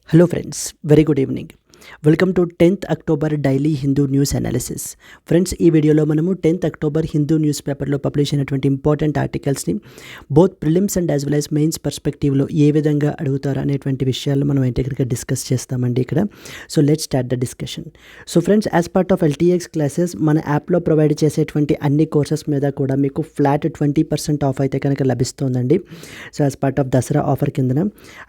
Hello friends, very good evening. Welcome to 10th October daily Hindu news analysis. Friends, ఈ వీడియోలో మనము 10th October Hindu news పేపర్లో publish అయినటువంటి important ఆర్టికల్స్ని both prelims and as well as mains పర్స్పెక్టివ్లో ఏ విధంగా అడుగుతారు అనేటువంటి విషయాలు మనం ఇంటిగ్రేట్గా డిస్కస్ చేస్తామండి ఇక్కడ. So let's start the discussion. So friends, as part of LTX classes మన యాప్లో ప్రొవైడ్ చేసేటువంటి అన్ని కోర్సెస్ మీద కూడా మీకు ఫ్లాట్ 20% ఆఫ్ అయితే కనుక లభిస్తుందండి. So as part of Dasara offer కిందన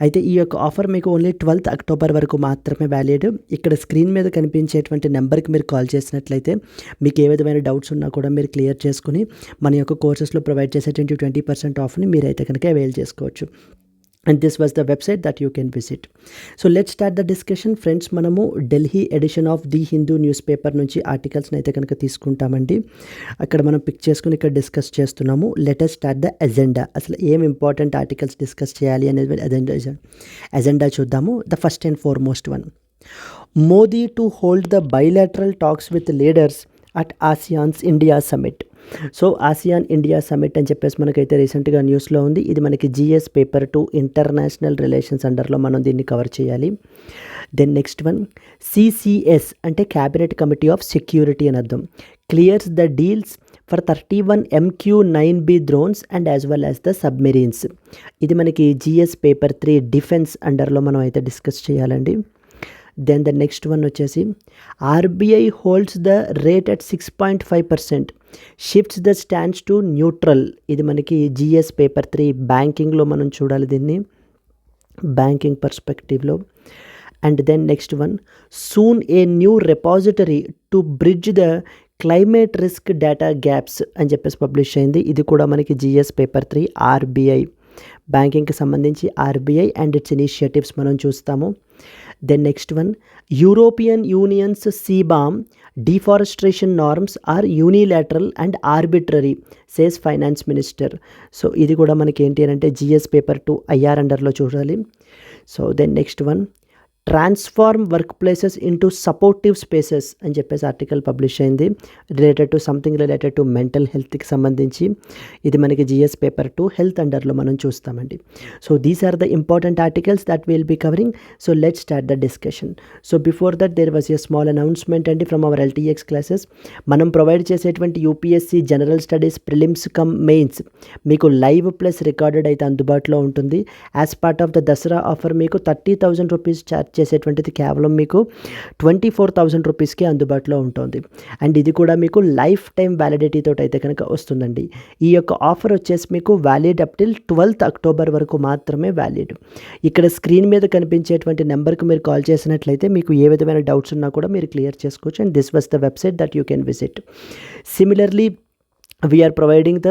అయితే ఈ యొక్క ఆఫర్ మీకు ఓన్లీ 12th అక్టోబర్ వరకు మాత్రమే వ్యాలిడ్. ఇక్కడ స్క్రీన్ మీద కనిపించేటువంటి నెంబర్కి మీరు కాల్ చేసినట్లయితే మీకు ఏ విధమైన డౌట్స్ ఉన్నా కూడా మీరు క్లియర్ చేసుకుని మన యొక్క కోర్సెస్లో ప్రొవైడ్ చేసేటువంటి 20% ఆఫ్ని మీరైతే కనుక అవైల్ చేసుకోవచ్చు. And this was the website that you can visit. So let's start the discussion. Friends, మనము Delhi edition of the Hindu news paper నుంచి ఆర్టికల్స్ని అయితే కనుక తీసుకుంటామండి. అక్కడ మనం పిక్ చేసుకుని ఇక్కడ డిస్కస్ చేస్తున్నాము. Let us start the agenda. అసలు ఏం ఇంపార్టెంట్ ఆర్టికల్స్ డిస్కస్ చేయాలి అనేది ఎజెండా చూద్దాము. The first and foremost one, Modi to hold the bilateral talks with leaders at ASEAN's India summit. So ASEAN India summit అని చెప్పేసి మనకైతే రీసెంట్గా న్యూస్లో ఉంది. ఇది మనకి GS పేపర్ 2 ఇంటర్నేషనల్ రిలేషన్స్ అండర్లో మనం దీన్ని కవర్ చేయాలి. దెన్ నెక్స్ట్ వన్, CCS అంటే క్యాబినెట్ కమిటీ ఆఫ్ సెక్యూరిటీ అని అర్థం, clears the deals for 31 MQ-9B drones and as well as the submarines. ఇది మనకి GS పేపర్ 3 డిఫెన్స్ అండర్లో మనం అయితే డిస్కస్ చేయాలండి. దెన్ ద నెక్స్ట్ వన్ వచ్చేసి RBI holds the rate at 6.5%, shifts the stands to neutral. ఇది మనకి GS పేపర్ 3 బ్యాంకింగ్లో మనం చూడాలి దీన్ని, బ్యాంకింగ్ పర్స్పెక్టివ్లో. And then next one, soon a new repository to bridge the climate risk data gaps అని చెప్పేసి పబ్లిష్ అయింది. ఇది కూడా మనకి GS పేపర్ 3 RBI బ్యాంకింగ్కి సంబంధించి RBI అండ్ ఇట్స్ ఇనిషియేటివ్స్ మనం చూస్తాము. Then next one, European union's CBAM deforestation norms are unilateral and arbitrary says finance minister. So ఇది కూడా మనకి ఏంటి అంటే GS పేపర్ 2 IR అండర్లో చూడాలి. So then next one, transform work places into supportive spaces అని చెప్పేసి ఆర్టికల్ పబ్లిష్ అయింది సంథింగ్ రిలేటెడ్ టు మెంటల్ హెల్త్కి సంబంధించి. ఇది మనకి GS పేపర్ 2 హెల్త్ అండర్లో మనం చూస్తామండి. So these are the important articles that will be covering. So let's start the discussion. So before that there was a small announcement అండి from our LTX classes. మనం provide చేసేటువంటి UPSC general studies prelims cum mains మీకు live plus recorded అయితే అందుబాటులో ఉంటుంది. As part of the Dasara offer మీకు 30,000 rupees charge చేసేటువంటిది కేవలం మీకు 24,000 రూపీస్కి అందుబాటులో ఉంటుంది. అండ్ ఇది కూడా మీకు లైఫ్ టైం వ్యాలిడిటీ తోటి అయితే కనుక వస్తుందండి. ఈ యొక్క ఆఫర్ వచ్చేసి మీకు valid up till 12th October వరకు మాత్రమే వ్యాలిడ్. ఇక్కడ స్క్రీన్ మీద కనిపించేటువంటి నెంబర్కి మీరు కాల్ చేసినట్లయితే మీకు ఏ విధమైన డౌట్స్ ఉన్నా కూడా మీరు క్లియర్ చేసుకోవచ్చు. And this was the website that you can visit. Similarly we are providing the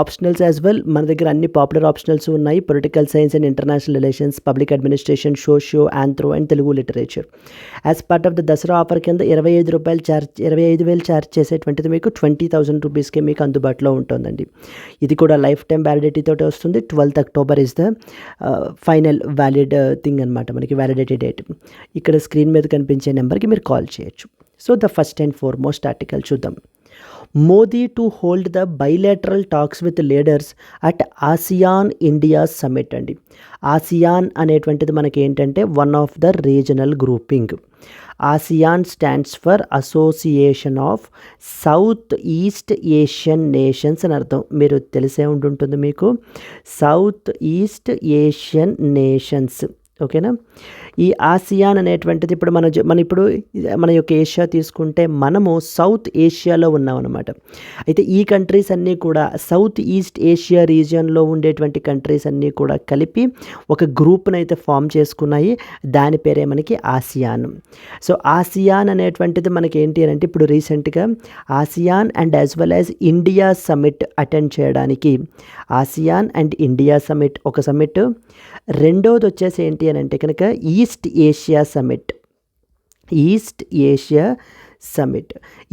optionals as well. మన దగ్గర అన్ని పాపులర్ ఆప్షనల్స్ ఉన్నాయి. Political science and international relations, public administration, socio, anthro and Telugu literature. As part of the Dasara offer కింద 25,000 charge చేసేటువంటిది మీకు 20,000 రూపీస్కి మీకు అందుబాటులో ఉంటుందండి. ఇది కూడా లైఫ్ టైం వ్యాలిడిటీ తోటి వస్తుంది. 12th October is the final valid thing అనమాట, మనకి వ్యాలిడిటీ డేట్. ఇక్కడ స్క్రీన్ మీద కనిపించే నెంబర్కి మీరు కాల్ చేయొచ్చు. So the first and foremost article చూద్దాం. Modi to hold the bilateral talks with leaders at ASEAN India summit అండి. ఆసియాన్ అనేటువంటిది మనకి ఏంటంటే one of the regional grouping. ASEAN stands for association of south east Asian nations అని అర్థం. మీరు తెలిసే ఉంటుంది మీకు, సౌత్ ఈస్ట్ ఏషియన్ నేషన్స్. ఓకేనా. ఈ ఆసియాన్ అనేటువంటిది ఇప్పుడు మన యొక్క ఏషియా తీసుకుంటే మనము సౌత్ ఏషియాలో ఉన్నాం అనమాట. అయితే ఈ కంట్రీస్ అన్నీ కూడా సౌత్ ఈస్ట్ ఏషియా రీజియన్లో ఉండేటువంటి కంట్రీస్ అన్నీ కూడా కలిపి ఒక గ్రూప్ని అయితే ఫామ్ చేసుకున్నాయి. దాని పేరే మనకి ఆసియాన్. సో ఆసియాన్ అనేటువంటిది మనకి ఏంటి అంటే ఇప్పుడు రీసెంట్గా ASEAN and as well as India summit attend చేయడానికి, ఆసియాన్ అండ్ ఇండియా సమిట్ ఒక సమిట్. రెండోది వచ్చేసి ఏంటి అని అంటే కనుక ఈస్ట్ ఏషియా సమిట్.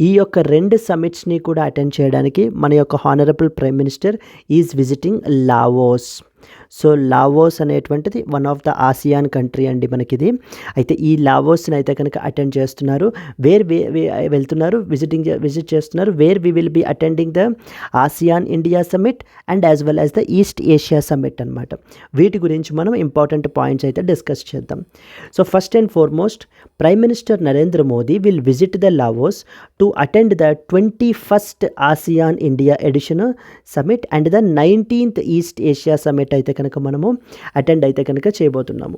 ఈ యొక్క 2 సమిట్స్ని కూడా అటెండ్ చేయడానికి మన యొక్క honourable prime minister is visiting Laos. So Laos అనేటువంటిది one of the ASEAN country అండి మనకిది. అయితే ఈ లావోస్ని అయితే కనుక అటెండ్ చేస్తున్నారు. వెళ్తున్నారు, విజిట్ చేస్తున్నారు, where we will be attending the ASEAN India summit and as well as the East Asia summit అనమాట. వీటి గురించి మనం ఇంపార్టెంట్ పాయింట్స్ అయితే డిస్కస్ చేద్దాం. So first and foremost, prime minister Narendra Modi will visit the Laos to attend the 21st ASEAN India edition summit and the 19th East Asia summit అయితే కనుక మనము attend అయితే కనుక చేయబోతున్నాము.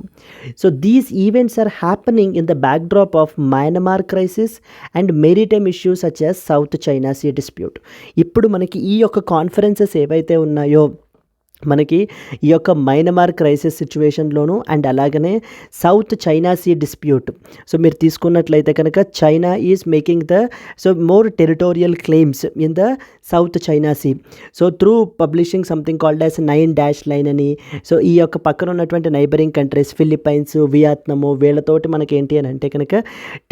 So these events are happening in the backdrop of Myanmar crisis and maritime issues such as South China sea dispute. ఇప్పుడు మనకి ఈ యొక్క కాన్ఫరెన్సెస్ ఏవైతే ఉన్నాయో మనకి ఈ యొక్క మయన్మార్ క్రైసిస్ సిచ్యువేషన్లోను అండ్ అలాగనే South China sea dispute. So మీరు తీసుకున్నట్లయితే కనుక China is making the more territorial claims in the South China sea. So through publishing something called as 9 line అని. సో ఈ యొక్క పక్కన ఉన్నటువంటి నైబరింగ్ కంట్రీస్ ఫిలిప్పైన్స్, వియత్నాము, వీళ్ళతోటి మనకి ఏంటి అని అంటే కనుక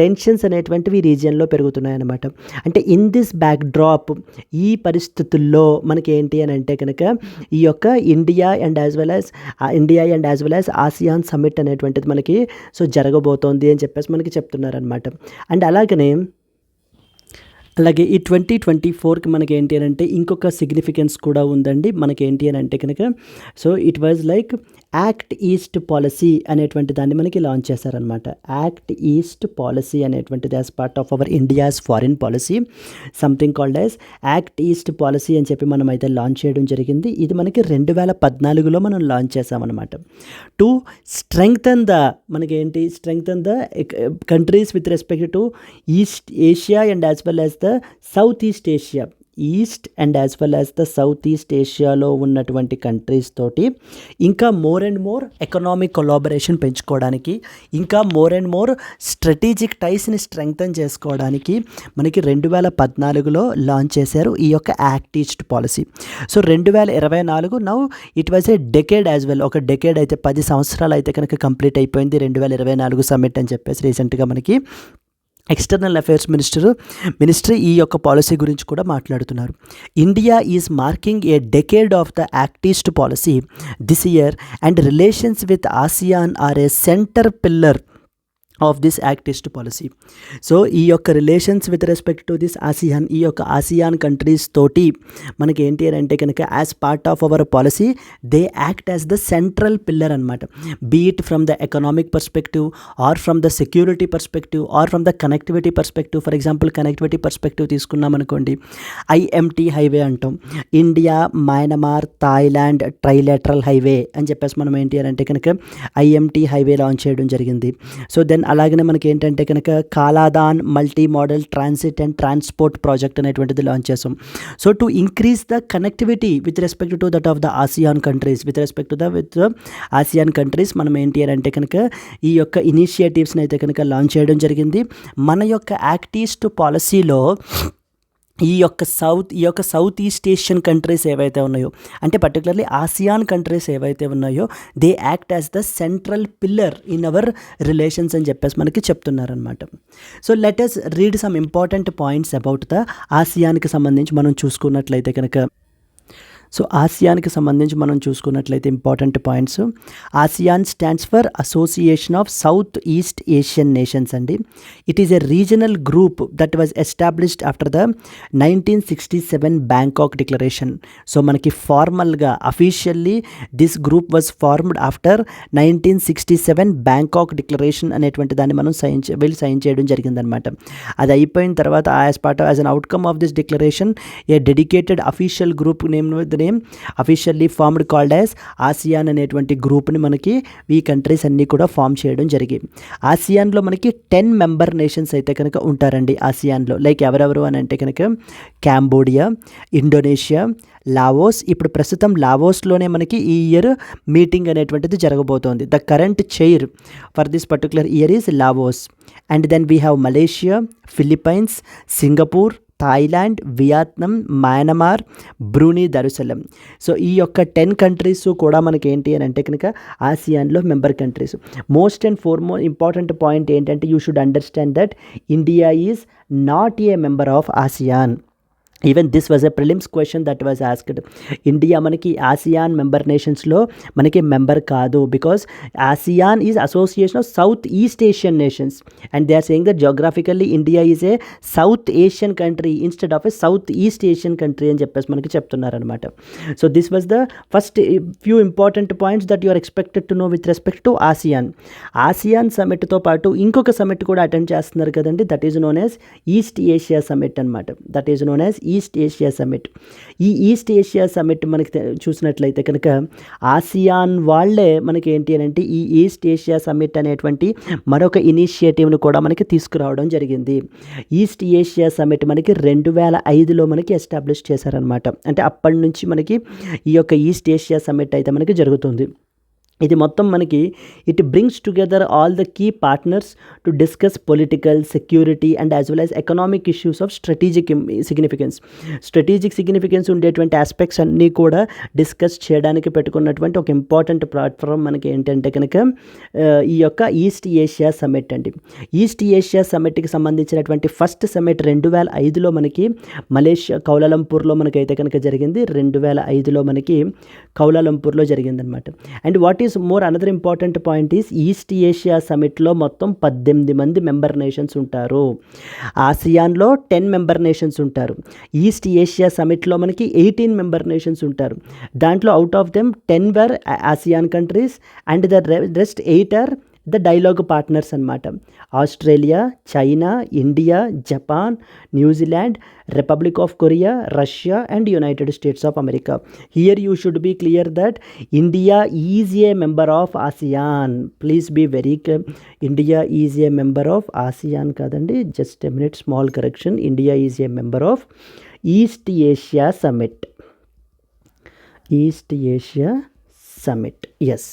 టెన్షన్స్ అనేటువంటివి ఈ రీజియన్లో పెరుగుతున్నాయి అన్నమాట. అంటే ఇన్ దిస్ బ్యాక్ డ్రాప్, ఈ పరిస్థితుల్లో మనకి ఏంటి అని అంటే కనుక ఈ యొక్క India and as well as ASEAN summit అనేటువంటిది మనకి జరగబోతోంది అని చెప్పేసి మనకి చెప్తున్నారనమాట. అండ్ అలాగే ఈ 2024కి మనకి ఏంటి అని అంటే ఇంకొక సిగ్నిఫికెన్స్ కూడా ఉందండి. మనకి ఏంటి అని అంటే కనుక it was like act east policy అనేటువంటి దాన్ని మనకి లాంచ్ చేశారనమాట. యాక్ట్ ఈస్ట్ పాలసీ అనేటువంటిది as part of hour India's foreign policy, something called as act east policy అని చెప్పి మనం అయితే లాంచ్ చేయడం జరిగింది. ఇది మనకి 2014లో మనం లాంచ్ చేసామన్నమాట. To strengthen the countries with respect to east Asia and as well as the south east Asia. East and as well as the south east ఏషియాలో ఉన్నటువంటి కంట్రీస్ తోటి ఇంకా more and more economic collaboration పెంచుకోవడానికి, ఇంకా more and more strategic టైస్ని strengthen చేసుకోవడానికి మనకి 2014లో లాంచ్ చేశారు ఈ యొక్క act east policy. So 2024 now it was a decade as well. ఒక డెకేడ్ అయితే 10 సంవత్సరాలు అయితే కనుక కంప్లీట్ అయిపోయింది 2024 సమ్మిట్ అని చెప్పేసి రీసెంట్గా మనకి ఎక్స్టర్నల్ అఫైర్స్ మినిస్ట్రీ ఈ యొక్క పాలసీ గురించి కూడా మాట్లాడుతున్నారు. India is marking a decade of the act east policy this year and relations with ASEAN are a centre pillar of this act east policy. So ఈ యొక్క relations with respect to this ASEAN, ఈ యొక్క ASEAN countries తోటి మనకి ఏంటి అని అంటే కనుక as part of our policy they act as the central pillar అనమాట. Be it from the economic perspective or from the security perspective or from the connectivity perspective. For example connectivity perspective తీసుకున్నాం అనుకోండి, IMT highway అంటాం, India Myanmar Thailand trilateral highway అని చెప్పేసి మనం ఏంటి అని అంటే కనుక ఐఎంటీ హైవే లాంచ్ చేయడం జరిగింది. సో దెన్ అలాగనే మనకి ఏంటంటే కనుక Kaladan multi modal transit and transport project అనేటువంటిది లాంచ్ చేసాం. So to increase the connectivity with respect to that of the ASEAN countries, with ASEAN countries మనం ఏంటి అని అంటే కనుక ఈ యొక్క ఇనిషియేటివ్స్ని అయితే కనుక లాంచ్ చేయడం జరిగింది. మన యొక్క యాక్ట్ ఈస్ట్ పాలసీలో ఈ యొక్క సౌత్ ఈస్ట్ ఏషియన్ కంట్రీస్ ఏవైతే ఉన్నాయో, అంటే పర్టికులర్లీ ఆసియాన్ కంట్రీస్ ఏవైతే ఉన్నాయో they act as the central pillar in our relations అని చెప్పేసి మనకి చెప్తున్నారనమాట. So let us read some important points about the ఆసియాన్కి సంబంధించి మనం చూసుకున్నట్లయితే కనుక. సో ఆసియాన్కి సంబంధించి మనం చూసుకున్నట్లయితే important points, ASEAN stands for association of south east Asian nations అండి. It is a regional group that was established after the 1967 Bangkok declaration. So మనకి ఫార్మల్గా officially this group was formed after 1967 Bangkok declaration అనేటువంటి దాన్ని మనం sign చేయడం జరిగిందనమాట. అది అయిపోయిన తర్వాత as an outcome of this declaration a dedicated official group officially formed called as ASEAN అనేటువంటి గ్రూప్ని మనకి ఈ కంట్రీస్ అన్నీ కూడా ఫామ్ చేయడం జరిగింది. ఆసియాన్లో మనకి 10 మెంబర్ నేషన్స్ అయితే కనుక ఉంటారండి ఆసియాన్లో. లైక్ ఎవరెవరు అని అంటే కనుక కాంబోడియా, ఇండోనేషియా, లావోస్. ఇప్పుడు ప్రస్తుతం లావోస్లోనే మనకి ఈ ఇయర్ మీటింగ్ అనేటువంటిది జరగబోతోంది. The current chair for this particular year is Laos. And then we have Malaysia, Philippines, Singapore, Thailand, Vietnam, Myanmar, Brunei, Darussalam. So ఈ యొక్క 10 కంట్రీస్ కూడా మనకి ఏంటి అని అంటే కనుక ఆసియాన్లో member countries. Most and important point ఏంటంటే you should understand that India is not a member of ASEAN. Even this was a prelims question that was asked. India మనకి ఆసియాన్ మెంబర్ నేషన్స్లో మనకి మెంబర్ కాదు, because ASEAN is association of south east Asian nations and they are saying that geographically India is a south Asian country instead of a south east Asian country అని చెప్పేసి మనకి చెప్తున్నారనమాట. So this was the first few important points that you are expected to know with respect to ASEAN. ASEAN సమిట్తో పాటు ఇంకొక summit కూడా attend చేస్తున్నారు కదండి, that is known as east Asia summit అనమాట. That is known as east Asia summit. ఈ east Asia summit మనకి చూసినట్లయితే కనుక ఆసియాన్ వాళ్ళే మనకి ఏంటి అని అంటే ఈ ఈస్ట్ ఏషియా సమిట్ అనేటువంటి మరొక ఇనిషియేటివ్ను కూడా మనకి తీసుకురావడం జరిగింది. ఈస్ట్ ఏషియా సమిట్ మనకి 2005లో మనకి ఎస్టాబ్లిష్ చేశారనమాట. అంటే అప్పటి నుంచి మనకి ఈ యొక్క ఈస్ట్ ఏషియా సమిట్ అయితే మనకి జరుగుతుంది. ఇది మొత్తం మనకి it brings together all the key partners to discuss political, security and as well as economic issues of strategic significance ఉండేటువంటి ఆస్పెక్ట్స్ అన్నీ కూడా డిస్కస్ చేయడానికి పెట్టుకున్నటువంటి ఒక ఇంపార్టెంట్ ప్లాట్ఫామ్ మనకి ఏంటంటే కనుక ఈ యొక్క ఈస్ట్ ఏషియా సమిట్ అండి. ఈస్ట్ ఏషియా సమిట్కి సంబంధించినటువంటి ఫస్ట్ సమిట్ 2005లో మనకి మలేషియా కౌలాలంపూర్లో మనకైతే కనుక జరిగింది. 2005లో మనకి కౌలాలంపూర్లో జరిగిందనమాట. And what is more another important point is east Asia సమిట్లో మొత్తం 18 మంది మెంబర్ నేషన్స్ ఉంటారు. ఆసియాన్లో 10 మెంబర్ నేషన్స్ ఉంటారు. ఈస్ట్ ఏషియా సమిట్లో మనకి 18 మెంబర్ నేషన్స్ ఉంటారు. దాంట్లో out of them 10 are ASEAN countries and the rest 8 are the dialogue partners అనమాట. Australia, China, India, Japan, New Zealand, Republic of Korea, Russia and United States of America. Here you should be clear that India is a member of ASEAN. Please be very India is a member of ASEAN కాదండి, just a minute, small correction. India is a member of east Asia summit. East Asia summit, yes.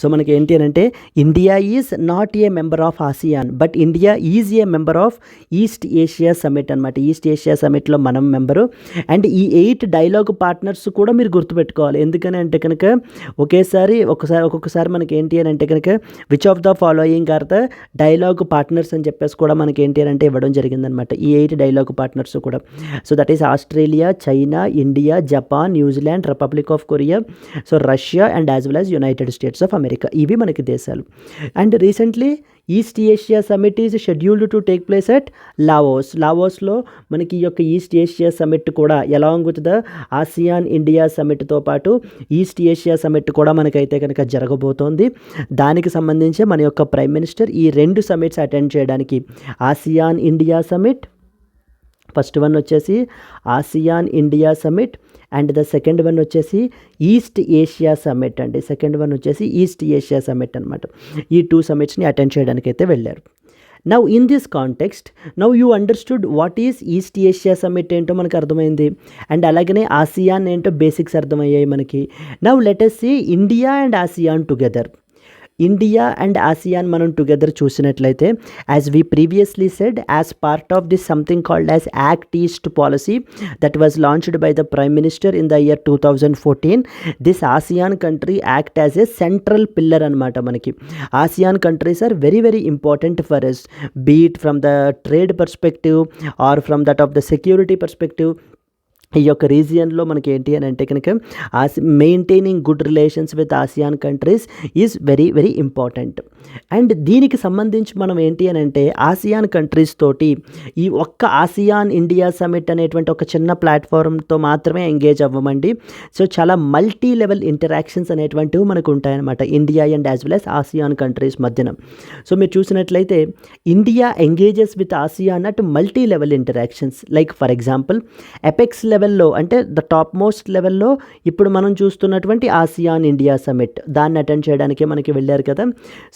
So మనకి ఏంటి అని అంటే India is not a member of ASEAN but India is a member of east Asia summit అనమాట. East Asia సమిట్లో మనం member. And ఈ 8 dialogue partners కూడా మీరు గుర్తుపెట్టుకోవాలి. ఎందుకని అంటే కనుక ఒక్కొక్కసారి మనకి ఏంటి అని అంటే కనుక which of the following are the dialogue partners అని చెప్పేసి కూడా మనకి ఏంటి అని అంటే ఇవ్వడం జరిగిందనమాట. ఈ 8 డైలాగ్ పార్ట్నర్స్ కూడా. So that is Australia, China, India, Japan, New Zealand, Republic of Korea, so Russia and as well as United States of America. ఇవి మనకి దేశాలు. And recently East Asia summit is scheduled to take place at లావోస్లో మనకి ఈ యొక్క East Asia summit కూడా along with the ASEAN India సమిట్తో పాటు ఈస్ట్ ఏషియా సమిట్ కూడా మనకైతే కనుక జరగబోతోంది. దానికి సంబంధించి మన యొక్క ప్రైమ్ మినిస్టర్ ఈ 2 సమిట్స్ అటెండ్ చేయడానికి ASEAN India summit, first one వచ్చేసి ASEAN India summit and the second one వచ్చేసి ఈస్ట్ ఏషియా సమిట్ అండి. సెకండ్ వన్ వచ్చేసి ఈస్ట్ ఏషియా సమిట్ అనమాట. ఈ 2 సమిట్స్ని అటెండ్ చేయడానికి అయితే వెళ్ళారు. Now in this context now you understood what is east Asia summit ఏంటో మనకు అర్థమైంది. అండ్ అలాగనే ఆసియాన్ ఏంటో బేసిక్స్ అర్థమయ్యాయి మనకి. Now let us see India and ASEAN together. India and ASEAN మనం టుగెదర్ చూసినట్లయితే as we previously said as part of this something called as act east policy that was launched by the prime minister in the year 2014. This ASEAN country act as a central pillar అనమాట. మనకి ASEAN countries are very very important for us, be it from the trade perspective or from that of the security perspective. ఈ యొక్క రీజియన్లో మనకి ఏంటి అని అంటే కనుక maintaining good relations with ASEAN countries is very very important. And దీనికి సంబంధించి మనం ఏంటి అని అంటే ఆసియాన్ కంట్రీస్ తోటి ఈ ఒక్క ఆసియాన్ ఇండియా సమిట్ అనేటువంటి ఒక చిన్న ప్లాట్ఫామ్తో మాత్రమే ఎంగేజ్ అవ్వమండి. సో చాలా మల్టీ లెవెల్ ఇంటరాక్షన్స్ అనేటువంటివి మనకు ఉంటాయన్నమాట India and as well as ASEAN countries మధ్యన. సో మీరు చూసినట్లయితే India engages with ASEAN at multi level interactions. Like for example apex లెవెల్లో అంటే ద టాప్ మోస్ట్ లెవెల్లో ఇప్పుడు మనం చూస్తున్నటువంటి ఆసియాన్ ఇండియా సమిట్ దాన్ని అటెండ్ చేయడానికే మనకి వెళ్ళారు కదా.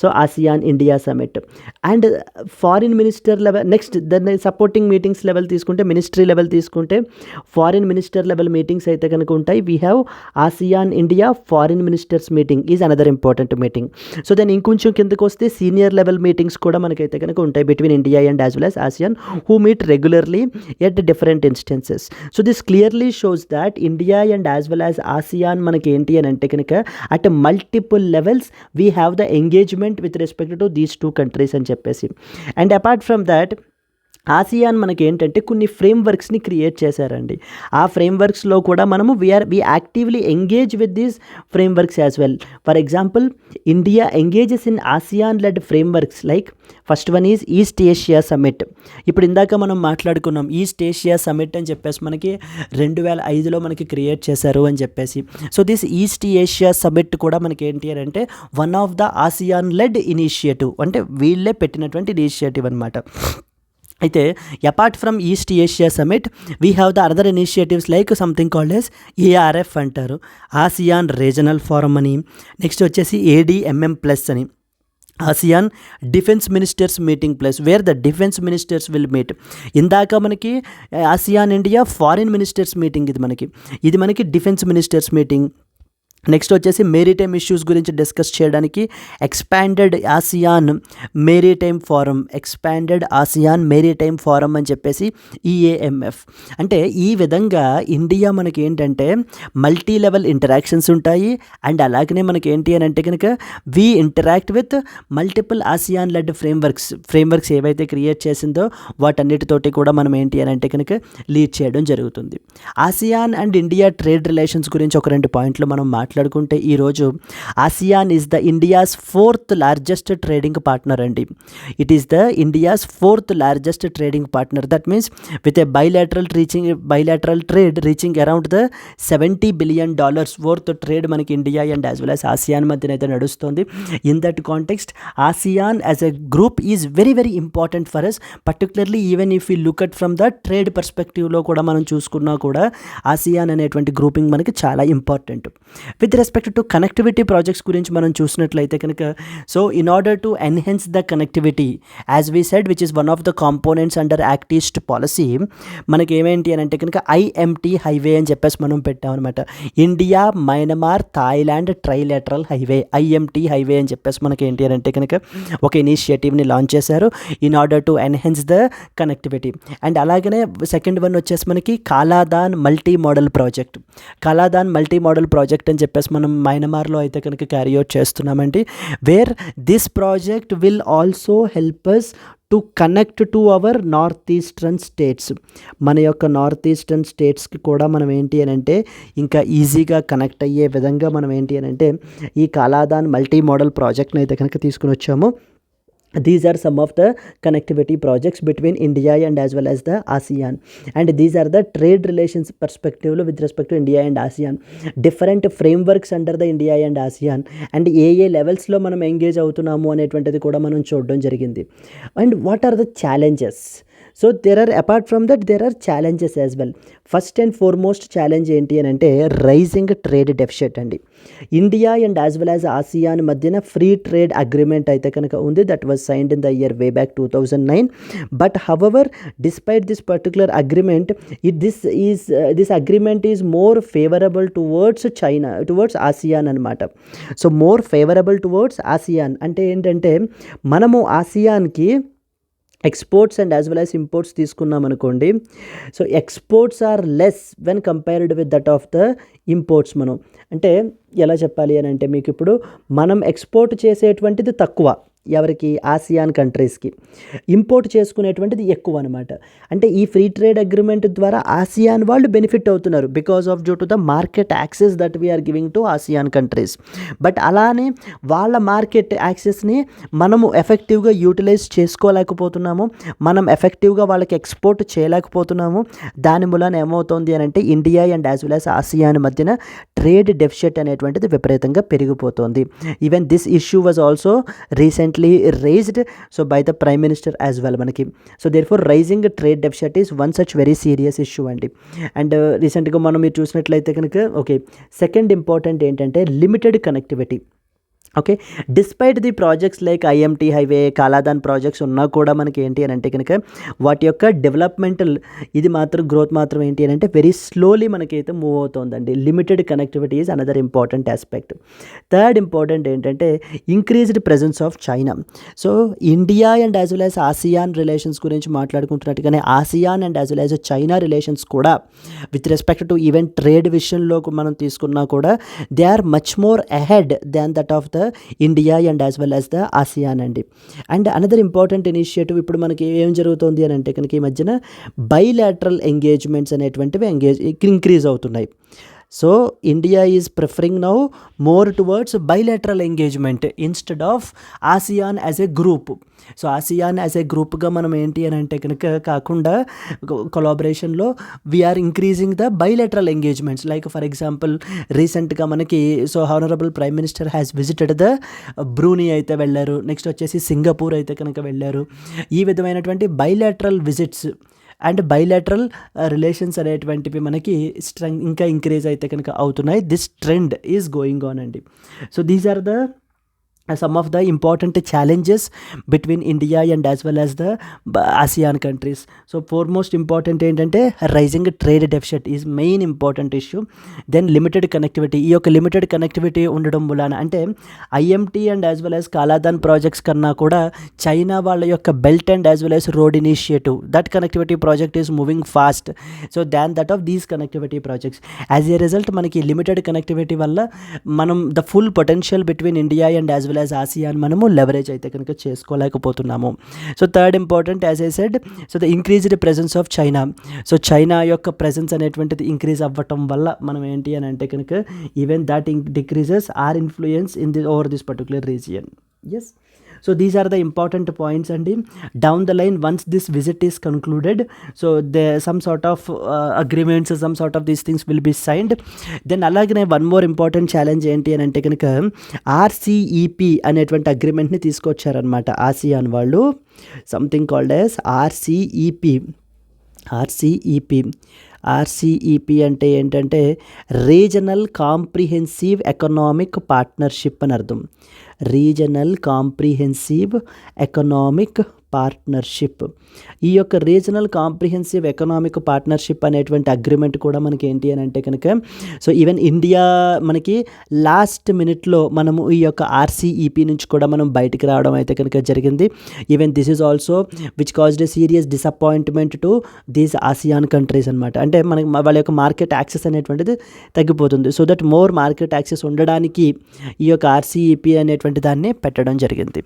So ASEAN India summit and foreign minister level, next దాన్ని సపోర్టింగ్ మీటింగ్స్ లెవెల్ తీసుకుంటే మినిస్ట్రీ లెవెల్ తీసుకుంటే ఫారిన్ మినిస్టర్ లెవెల్ మీటింగ్స్ అయితే కనుక ఉంటాయి. We have ASEAN India foreign ministers meeting is another important meeting. So దాన్ని ఇంకొంచెం కిందకు వస్తే సీనియర్ లెవెల్ మీటింగ్స్ కూడా మనకైతే కనుక ఉంటాయి between India and as well as ASEAN who meet regularly at different instances. So this clearly shows that India and as well as ASEAN మనకి ఏంటి అని అంటే కనుక at multiple levels we have the engagement with respect to these 2 countries అని చెప్పేసి. And apart from that ASEAN మనకి ఏంటంటే కొన్ని ఫ్రేమ్వర్క్స్ని క్రియేట్ చేశారండి. ఆ ఫ్రేమ్వర్క్స్లో కూడా మనము we actively engage with these frameworks as well. For example, India engages in ASEAN led frameworks like first one is east Asia summit. ఇప్పుడు ఇందాక మనం మాట్లాడుకున్నాం ఈస్ట్ ఏషియా సమ్మిట్ అని చెప్పేసి మనకి 2005లో మనకి క్రియేట్ చేశారు అని చెప్పేసి. So this east Asia summit కూడా మనకి ఏంటి అని అంటే one of the ASEAN lead initiative, అంటే వీళ్ళే పెట్టినటువంటి ఇనిషియేటివ్ అనమాట. అయితే apart from east Asia summit we have the other initiatives like something called as ARF అంటారు, ఆసియాన్ రీజనల్ ఫోరం అని, నెక్స్ట్ వచ్చేసి ADMM ప్లస్ అని, ASEAN defence ministers meeting place where the defence ministers will meet. ఇందాక మనకి ASEAN India foreign ministers meeting, ఇది మనకి defence ministers meeting. Next వచ్చేసి maritime issues గురించి డిస్కస్ చేయడానికి ఎక్స్పాండెడ్ ఆసియాన్ మేరీటైమ్ ఫోరం అని చెప్పేసి EAMF. అంటే ఈ విధంగా ఇండియా మనకి ఏంటంటే మల్టీ లెవెల్ ఇంటరాక్షన్స్ ఉంటాయి. అండ్ అలాగనే మనకి ఏంటి అని అంటే కనుక we interact with multiple ASEAN led frameworks ఏవైతే క్రియేట్ చేసిందో వాటన్నిటితోటి కూడా మనం ఏంటి అని అంటే కనుక లీడ్ చేయడం జరుగుతుంది. ASEAN and India trade relations గురించి ఒక 2 పాయింట్లు మనం మాట్లాడుకుంటే, ఈరోజు ASEAN is the India's 4th largest trading partner అండి. It is the India's 4th largest trading partner. That means with a bilateral trade reaching around the $70 billion worth trade మనకి India and as well as ASEAN మధ్యన అయితే నడుస్తుంది. In that context ASEAN as a group is very very important for us, particularly even if you look at from the trade పర్స్పెక్టివ్లో కూడా మనం చూసుకున్నా కూడా ASEAN అనేటువంటి గ్రూపింగ్ మనకి చాలా important. With respect to connectivity projects గురించి మనం చూసినట్లయితే కనుక, so in order to enhance the connectivity as we said which is one of the components under act east policy, మనకి ఏమేంటి అని అంటే కనుక IMT హైవే అని చెప్పేసి మనం పెట్టామన్నమాట. India Myanmar Thailand trilateral highway, IMT highway అని చెప్పేసి మనకి ఏంటి అని అంటే కనుక ఒక ఇనిషియేటివ్ని లాంచ్ చేశారు in order to enhance the connectivity. And అలాగనే సెకండ్ వన్ వచ్చేసి మనకి కాలాదాన్ మల్టీ మోడల్ ప్రాజెక్ట్ అని చెప్పేసి మనం మయన్మార్లో అయితే కనుక క్యారీ అవుట్ చేస్తున్నామండి. Where this project will also help us to connect to our north eastern states. మన యొక్క నార్త్ ఈస్టర్న్ స్టేట్స్కి కూడా మనం ఏంటి అని అంటే ఇంకా ఈజీగా కనెక్ట్ అయ్యే విధంగా మనం ఏంటి అని అంటే ఈ కాలాదాన్ మల్టీ మోడల్ ప్రాజెక్ట్ని అయితే కనుక తీసుకుని వచ్చాము. These are some of the connectivity projects between India and as well as the ASEAN, and these are the trade relations perspective with respect to India and ASEAN, different frameworks under the India and ASEAN, and ఏ లెవెల్స్లో మనం engage అవుతున్నాము అనేటువంటిది కూడా మనం చూడడం జరిగింది. And what are the challenges? So apart from that there are challenges as well. First and foremost challenge ఏంటి అని అంటే రైజింగ్ ట్రేడ్ డెఫిసిట్ అండి. India and as well as ASEAN మధ్యన ఫ్రీ ట్రేడ్ అగ్రిమెంట్ అయితే కనుక ఉంది. That was signed in the year way back 2009. But however despite this particular agreement, this agreement is more favourable towards China, towards ASEAN అనమాట. So more favourable towards ASEAN అంటే ఏంటంటే మనము ఆసియాన్కి exports and as well as imports తీసుకున్నాం అనుకోండి. So exports are less when compared with that of the imports. మనం అంటే ఎలా చెప్పాలి అని అంటే మీకు ఇప్పుడు మనం ఎక్స్పోర్ట్ చేసేటువంటిది తక్కువ, ఎవరికి? ఆసియాన్ కంట్రీస్కి. ఇంపోర్ట్ చేసుకునేటువంటిది ఎక్కువ అనమాట. అంటే ఈ ఫ్రీ ట్రేడ్ అగ్రిమెంట్ ద్వారా ఆసియాన్ వాళ్ళు బెనిఫిట్ అవుతున్నారు because of due to the market access that we are giving to ASEAN countries. But అలానే వాళ్ళ మార్కెట్ యాక్సెస్ని మనము ఎఫెక్టివ్గా యూటిలైజ్ చేసుకోలేకపోతున్నాము, మనం ఎఫెక్టివ్గా వాళ్ళకి ఎక్స్పోర్ట్ చేయలేకపోతున్నాము. దాని మూలాన ఏమవుతుంది అని అంటే India and as well as ASEAN మధ్యన ట్రేడ్ డెఫిసిట్ అనేటువంటిది విపరీతంగా పెరిగిపోతుంది. Even this issue was also recently raised by the Prime Minister as well మనకి. So therefore rising trade deficit is one such very serious issue అండి. And రీసెంట్గా మనం మీరు చూసినట్లయితే కనుక ఓకే, సెకండ్ ఇంపార్టెంట్ ఏంటంటే limited connectivity. Okay, despite the projects like IMT highway, Kaladan projects ఉన్నా కూడా మనకి ఏంటి అని అంటే కనుక వాటి యొక్క డెవలప్మెంటల్ ఇది మాత్రం గ్రోత్ మాత్రం ఏంటి అని అంటే వెరీ స్లోలీ మనకైతే మూవ్ అవుతుందండి. Limited connectivity is another important aspect. Third important ఏంటంటే increased presence of China. So India and as well as ASEAN relations గురించి మాట్లాడుకుంటున్నట్టుగానే ASEAN and as well as China relations కూడా with respect to even trade విషయంలో మనం తీసుకున్నా కూడా they are much more ahead than that of the India and as well as the ASEAN అండి. And another important initiative ఇప్పుడు మనకి ఏం జరుగుతుంది అని అంటే కనుక ఈ మధ్యన బైలాటరల్ ఎంగేజ్మెంట్స్ అనేటువంటివి ఇంక్రీజ్ అవుతున్నాయి. So India is preferring now more towards bilateral engagement instead of ASEAN as a group. So ASEAN as a గ్రూప్గా మనం ఏంటి అని అంటే కనుక కాకుండా కొలాబరేషన్లో we are increasing the bilateral engagements. Like for example రీసెంట్గా మనకి so honourable prime minister has visited the Brunei అయితే వెళ్ళారు, నెక్స్ట్ వచ్చేసి సింగపూర్ అయితే కనుక వెళ్ళారు. ఈ విధమైనటువంటి bilateral visits and bilateral relations అనేటువంటివి మనకి ఇంకా ఇంక్రీజ్ అయితే కనుక అవుతున్నాయి. This trend is going on అండి. So these are the some of the important challenges between India and as well as the ASEAN countries. So foremost important ఏంటంటే rising trade deficit is main important issue. Then limited connectivity, ఈ యొక్క limited connectivity ఉండడం వలన అంటే IMT and as well as Kaladan projects కన్నా కూడా China వాళ్ళ యొక్క belt and as well as road initiative, that connectivity project is moving fast. So than that of these connectivity projects as a result మనకి limited connectivity వల్ల మనం the full potential between India and as well as ASEAN మనము leverage అయితే కనుక చేసుకోలేకపోతున్నాము. So third important as I said, so the increased presence of China. So China యొక్క presence అనేటువంటిది increase అవ్వటం వల్ల మనం ఏంటి అని అంటే కనుక even that decreases our influence in the over this particular region. Yes, so these are the important points and down the line once this visit is concluded, so there some sort of agreements, some sort of these things will be signed. Then alagane one more important challenge enti అని అంటే కనుక RCEP అనేటువంటి అగ్రిమెంట్ని తీసుకొచ్చారనమాట ASEAN వాళ్ళు. Something called as RCEP అంటే ఏంటంటే regional comprehensive economic partnership అని అర్థం. Regional comprehensive economic partnership. ఈ యొక్క రీజనల్ కాంప్రిహెన్సివ్ ఎకనామిక్ పార్ట్నర్షిప్ అనేటువంటి అగ్రిమెంట్ కూడా మనకి ఏంటి అని అంటే కనుక సో ఈవెన్ ఇండియా మనకి లాస్ట్ మినిట్లో మనము ఈ యొక్క ఆర్సీఈపీ నుంచి కూడా మనం బయటికి రావడం అయితే కనుక జరిగింది. Even this is also which caused a serious disappointment to these ASEAN countries అనమాట. అంటే మనకి వాళ్ళ యొక్క మార్కెట్ యాక్సెస్ అనేటువంటిది తగ్గిపోతుంది. So that more market access ఉండడానికి ఈ యొక్క ఆర్సీఈపీ అనేటువంటి దాన్ని పెట్టడం జరిగింది.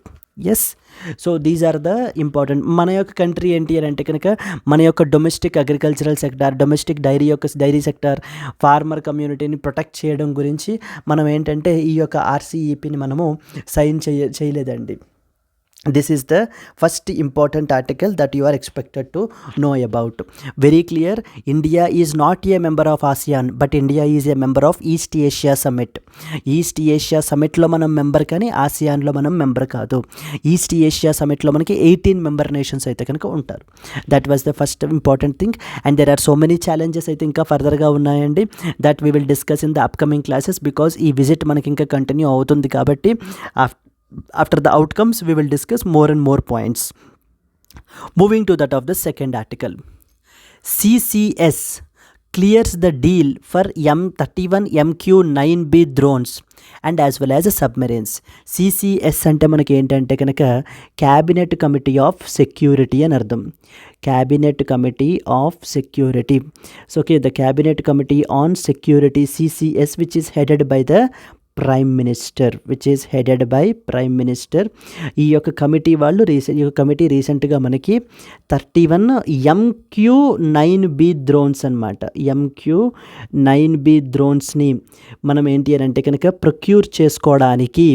Yes, so these are the important. మన యొక్క కంట్రీ ఏంటి అని అంటే కనుక మన యొక్క domestic agricultural sector, domestic dairy sector, farmer కమ్యూనిటీని ప్రొటెక్ట్ చేయడం గురించి మనం ఏంటంటే ఈ యొక్క ఆర్సీఈపీని మనము సైన్ చేయలేదండి. This is the first important article that you are expected to know about. Very clear, India is not a member of ASEAN, but India is a member of East Asia Summit. East Asia Summit lo manam member kani ASEAN lo manam member kaadu. East Asia Summit lo manaki 18 member nations aithe kanaka untaru. That was the first important thing, and there are so many challenges aithe inka further ga unnayandi that we will discuss in the upcoming classes, because ee visit manaki inka continue avutundi kabatti after the outcomes we will discuss more and more points. Moving to that of the second article, CCS clears the deal for M31 MQ-9B drones and as well as submarines. CCS అంటే మనకి ఏంటంటే కనుక cabinet committee of security అని అర్థం. Cabinet committee of security. So okay, the cabinet committee on security CCS which is headed by the prime minister, which is headed by prime minister. ఈ యొక్క committee వాళ్ళు రీసెంట్గా మనకి 31 MQ-9B డ్రోన్స్ అనమాట. MQ-9B డ్రోన్స్ని మనం ఏంటి అని అంటే కనుక ప్రొక్యూర్ చేసుకోవడానికి,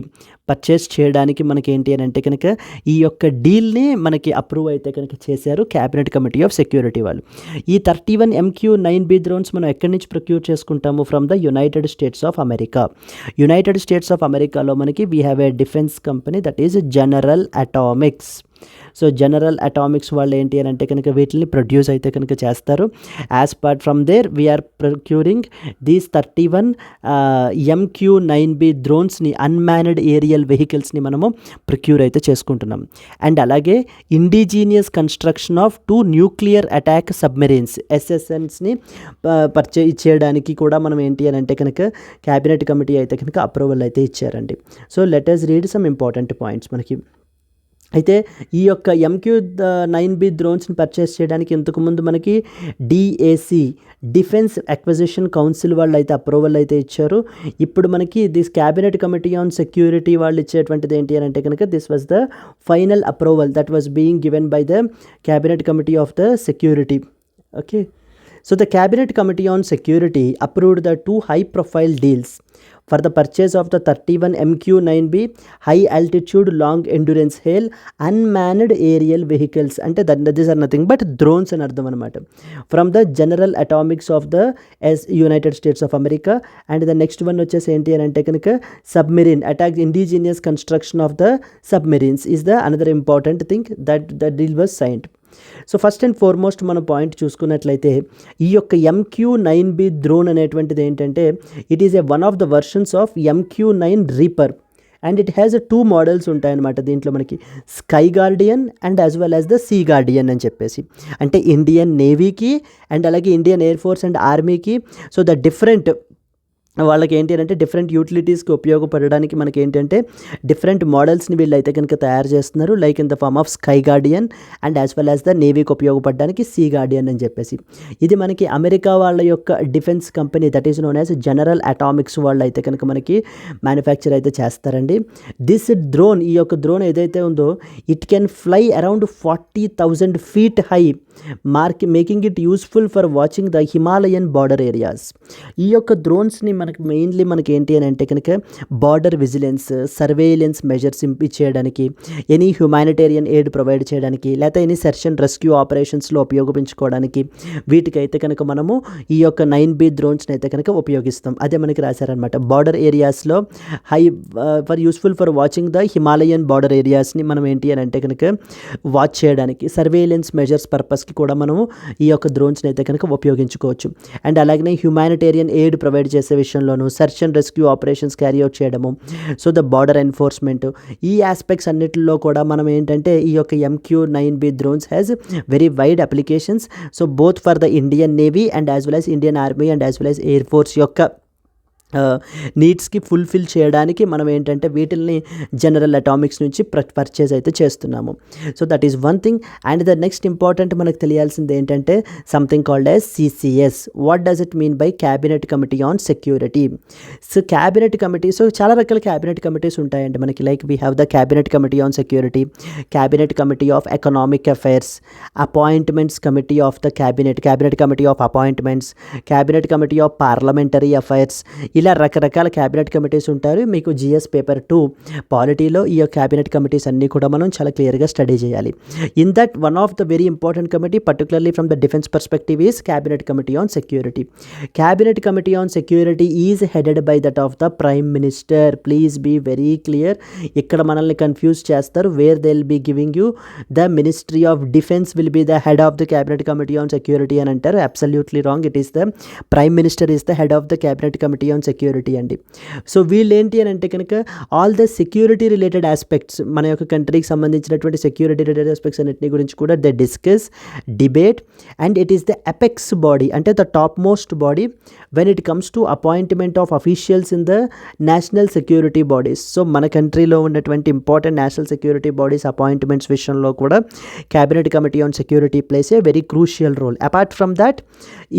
పర్చేస్ చేయడానికి మనకి ఏంటి అని అంటే కనుక ఈ యొక్క డీల్ని మనకి అప్రూవ్ అయితే కనుక చేశారు క్యాబినెట్ కమిటీ ఆఫ్ సెక్యూరిటీ వాళ్ళు. ఈ 31 MQ-9B డ్రోన్స్ మనం ఎక్కడి నుంచి ప్రొక్యూర్ చేసుకుంటాము? From the United States of America. United States of అమెరికాలో మనకి we have a defence company that is general atomics. So general Atomics వాళ్ళు ఏంటి అని అంటే కనుక వీటిని ప్రొడ్యూస్ అయితే కనుక చేస్తారు. As part from there we are procuring these 31 MQ-9B డ్రోన్స్ని, అన్మ్యాన్డ్ ఏరియల్ వెహికల్స్ని మనము ప్రొక్యూర్ అయితే చేసుకుంటున్నాం. అండ్ అలాగే indigenous construction of 2 nuclear attack submarines SSNస్ని పర్చేజ్ చేయడానికి కూడా మనం ఏంటి అని అంటే కనుక క్యాబినెట్ కమిటీ అయితే కనుక అప్రూవల్ అయితే ఇచ్చారండి. So let us read some important points. మనకి అయితే ఈ యొక్క MQ-9B డ్రోన్స్ని పర్చేస్ చేయడానికి ఇంతకుముందు మనకి DAC డిఫెన్స్ అక్విజిషన్ కౌన్సిల్ వాళ్ళు అయితే అప్రూవల్ అయితే ఇచ్చారు. ఇప్పుడు మనకి this cabinet committee on security వాళ్ళు ఇచ్చేటువంటిది ఏంటి అని అంటే కనుక this was the final approval that was being given by the cabinet committee of the security. Okay, so the cabinet committee on security approved the 2 high profile deals for the purchase of the 31 MQ-9B high altitude long endurance hail unmanned aerial vehicles అంటే these are nothing but drones అని అర్థం అనమాట, from the general atomics of the United States of America. and the next one వచ్చేసి ఏంటి అని అంటే కనుక submarine attack indigenous construction of the submarines is the another important thing that the deal was signed. So first and foremost మన point చూసుకున్నట్లయితే ఈ యొక్క MQ-9B drone అనేటువంటిది ఏంటంటే it is one of the versions of MQ-9 reaper and it has 2 models ఉంటాయన్నమాట దీంట్లో మనకి, sky guardian and as well as the sea guardian అని చెప్పేసి. అంటే ఇండియన్ నేవీకి అండ్ అలాగే ఇండియన్ ఎయిర్ ఫోర్స్ అండ్ ఆర్మీకి సో ద డిఫరెంట్ వాళ్ళకి ఏంటి అంటే డిఫరెంట్ యూటిలిటీస్కి ఉపయోగపడడానికి మనకి ఏంటంటే డిఫరెంట్ మోడల్స్ని వీళ్ళు అయితే కనుక తయారు చేస్తున్నారు, like in the form of sky guardian and as well as the నేవీకి ఉపయోగపడడానికి సీ గార్డియన్ అని చెప్పేసి. ఇది మనకి అమెరికా వాళ్ళ యొక్క defence company that is known as General Atomics వాళ్ళు అయితే కనుక మనకి మ్యానుఫ్యాక్చర్ అయితే చేస్తారండి. దిస్ డ్రోన్ ఈ యొక్క డ్రోన్ ఏదైతే ఉందో it can fly around 40,000 feet high making it useful for watching the Himalayan border areas. ఈ యొక్క డ్రోన్స్ని మనకి మెయిన్లీ మనకి ఏంటి అని అంటే కనుక బార్డర్ విజిలెన్స్ సర్వేలెన్స్ మెజర్స్ చేయడానికి, ఎనీ హ్యుమానిటేరియన్ ఎయిడ్ ప్రొవైడ్ చేయడానికి, లేకపోతే ఎనీ సెర్చ్ అండ్ రెస్క్యూ ఆపరేషన్స్లో ఉపయోగించుకోవడానికి వీటికైతే కనుక మనము ఈ యొక్క 9B డ్రోన్స్ని అయితే కనుక ఉపయోగిస్తాం. అదే మనకి రాశారనమాట, బార్డర్ ఏరియాస్లో useful for watching the Himalayan border ఏరియాస్ని మనం ఏంటి అని అంటే కనుక వాచ్ చేయడానికి, సర్వేలెన్స్ మెజర్స్ పర్పస్కి కూడా మనము ఈ యొక్క డ్రోన్స్ని అయితే కనుక ఉపయోగించుకోవచ్చు. అండ్ అలాగనే హ్యుమానిటేరియన్ ఎయిడ్ ప్రొవైడ్ చేసే విషయంలోనూ search and rescue operations carry out చేయడము, సో ద బార్డర్ ఎన్ఫోర్స్మెంట్, ఈ ఆస్పెక్ట్స్ అన్నిటిలో కూడా మనం ఏంటంటే ఈ యొక్క MQ-9B drones has very wide applications. So both for the Indian navy and as well as Indian army and as well as air force యొక్క నీడ్స్కి fulfil చేయడానికి మనం ఏంటంటే వీటిల్ని జనరల్ అటామిక్స్ నుంచి పర్చేజ్ అయితే చేస్తున్నాము. So that is one thing. And the next important మనకు తెలియాల్సింది ఏంటంటే something called as CCS. What does it mean by cabinet committee on security? So cabinet committee, so చాలా రకాల క్యాబినెట్ కమిటీస్ ఉంటాయండి మనకి, like we have the cabinet committee on security, cabinet committee of economic affairs, appointments committee of the cabinet committee of appointments, cabinet committee of parliamentary affairs, ఇలా రకరకాల cabinet committees ఉంటారు. మీకు GS paper 2 పాలిటీలో ఈ cabinet committees అన్నీ కూడా మనం చాలా క్లియర్గా స్టడీ చేయాలి. In that one of the very important committee particularly from the defence perspective is cabinet committee on security. Cabinet committee on security is headed by that of the prime minister. Please be very clear, ఇక్కడ మనల్ని confuse చేస్తారు. Where they will be giving you the ministry of defence will be the head of the cabinet committee on security అని అంటారు. Absolutely wrong. It is the prime minister is the head of the cabinet committee on security అండి. So వీళ్ళు ఏంటి అని అంటే కనుక all the security related aspects, మన యొక్క కంట్రీకి సంబంధించినటువంటి సెక్యూరిటీ రిలేటెడ్ ఆస్పెక్ట్స్ అన్నింటినీ గురించి కూడా they discuss, debate, and it is the apex body అంటే the top most body when it comes to appointment of officials in the national security bodies. So మన కంట్రీలో ఉన్నటువంటి important national security bodies appointments విషయంలో కూడా cabinet committee on security plays a very crucial role. Apart from that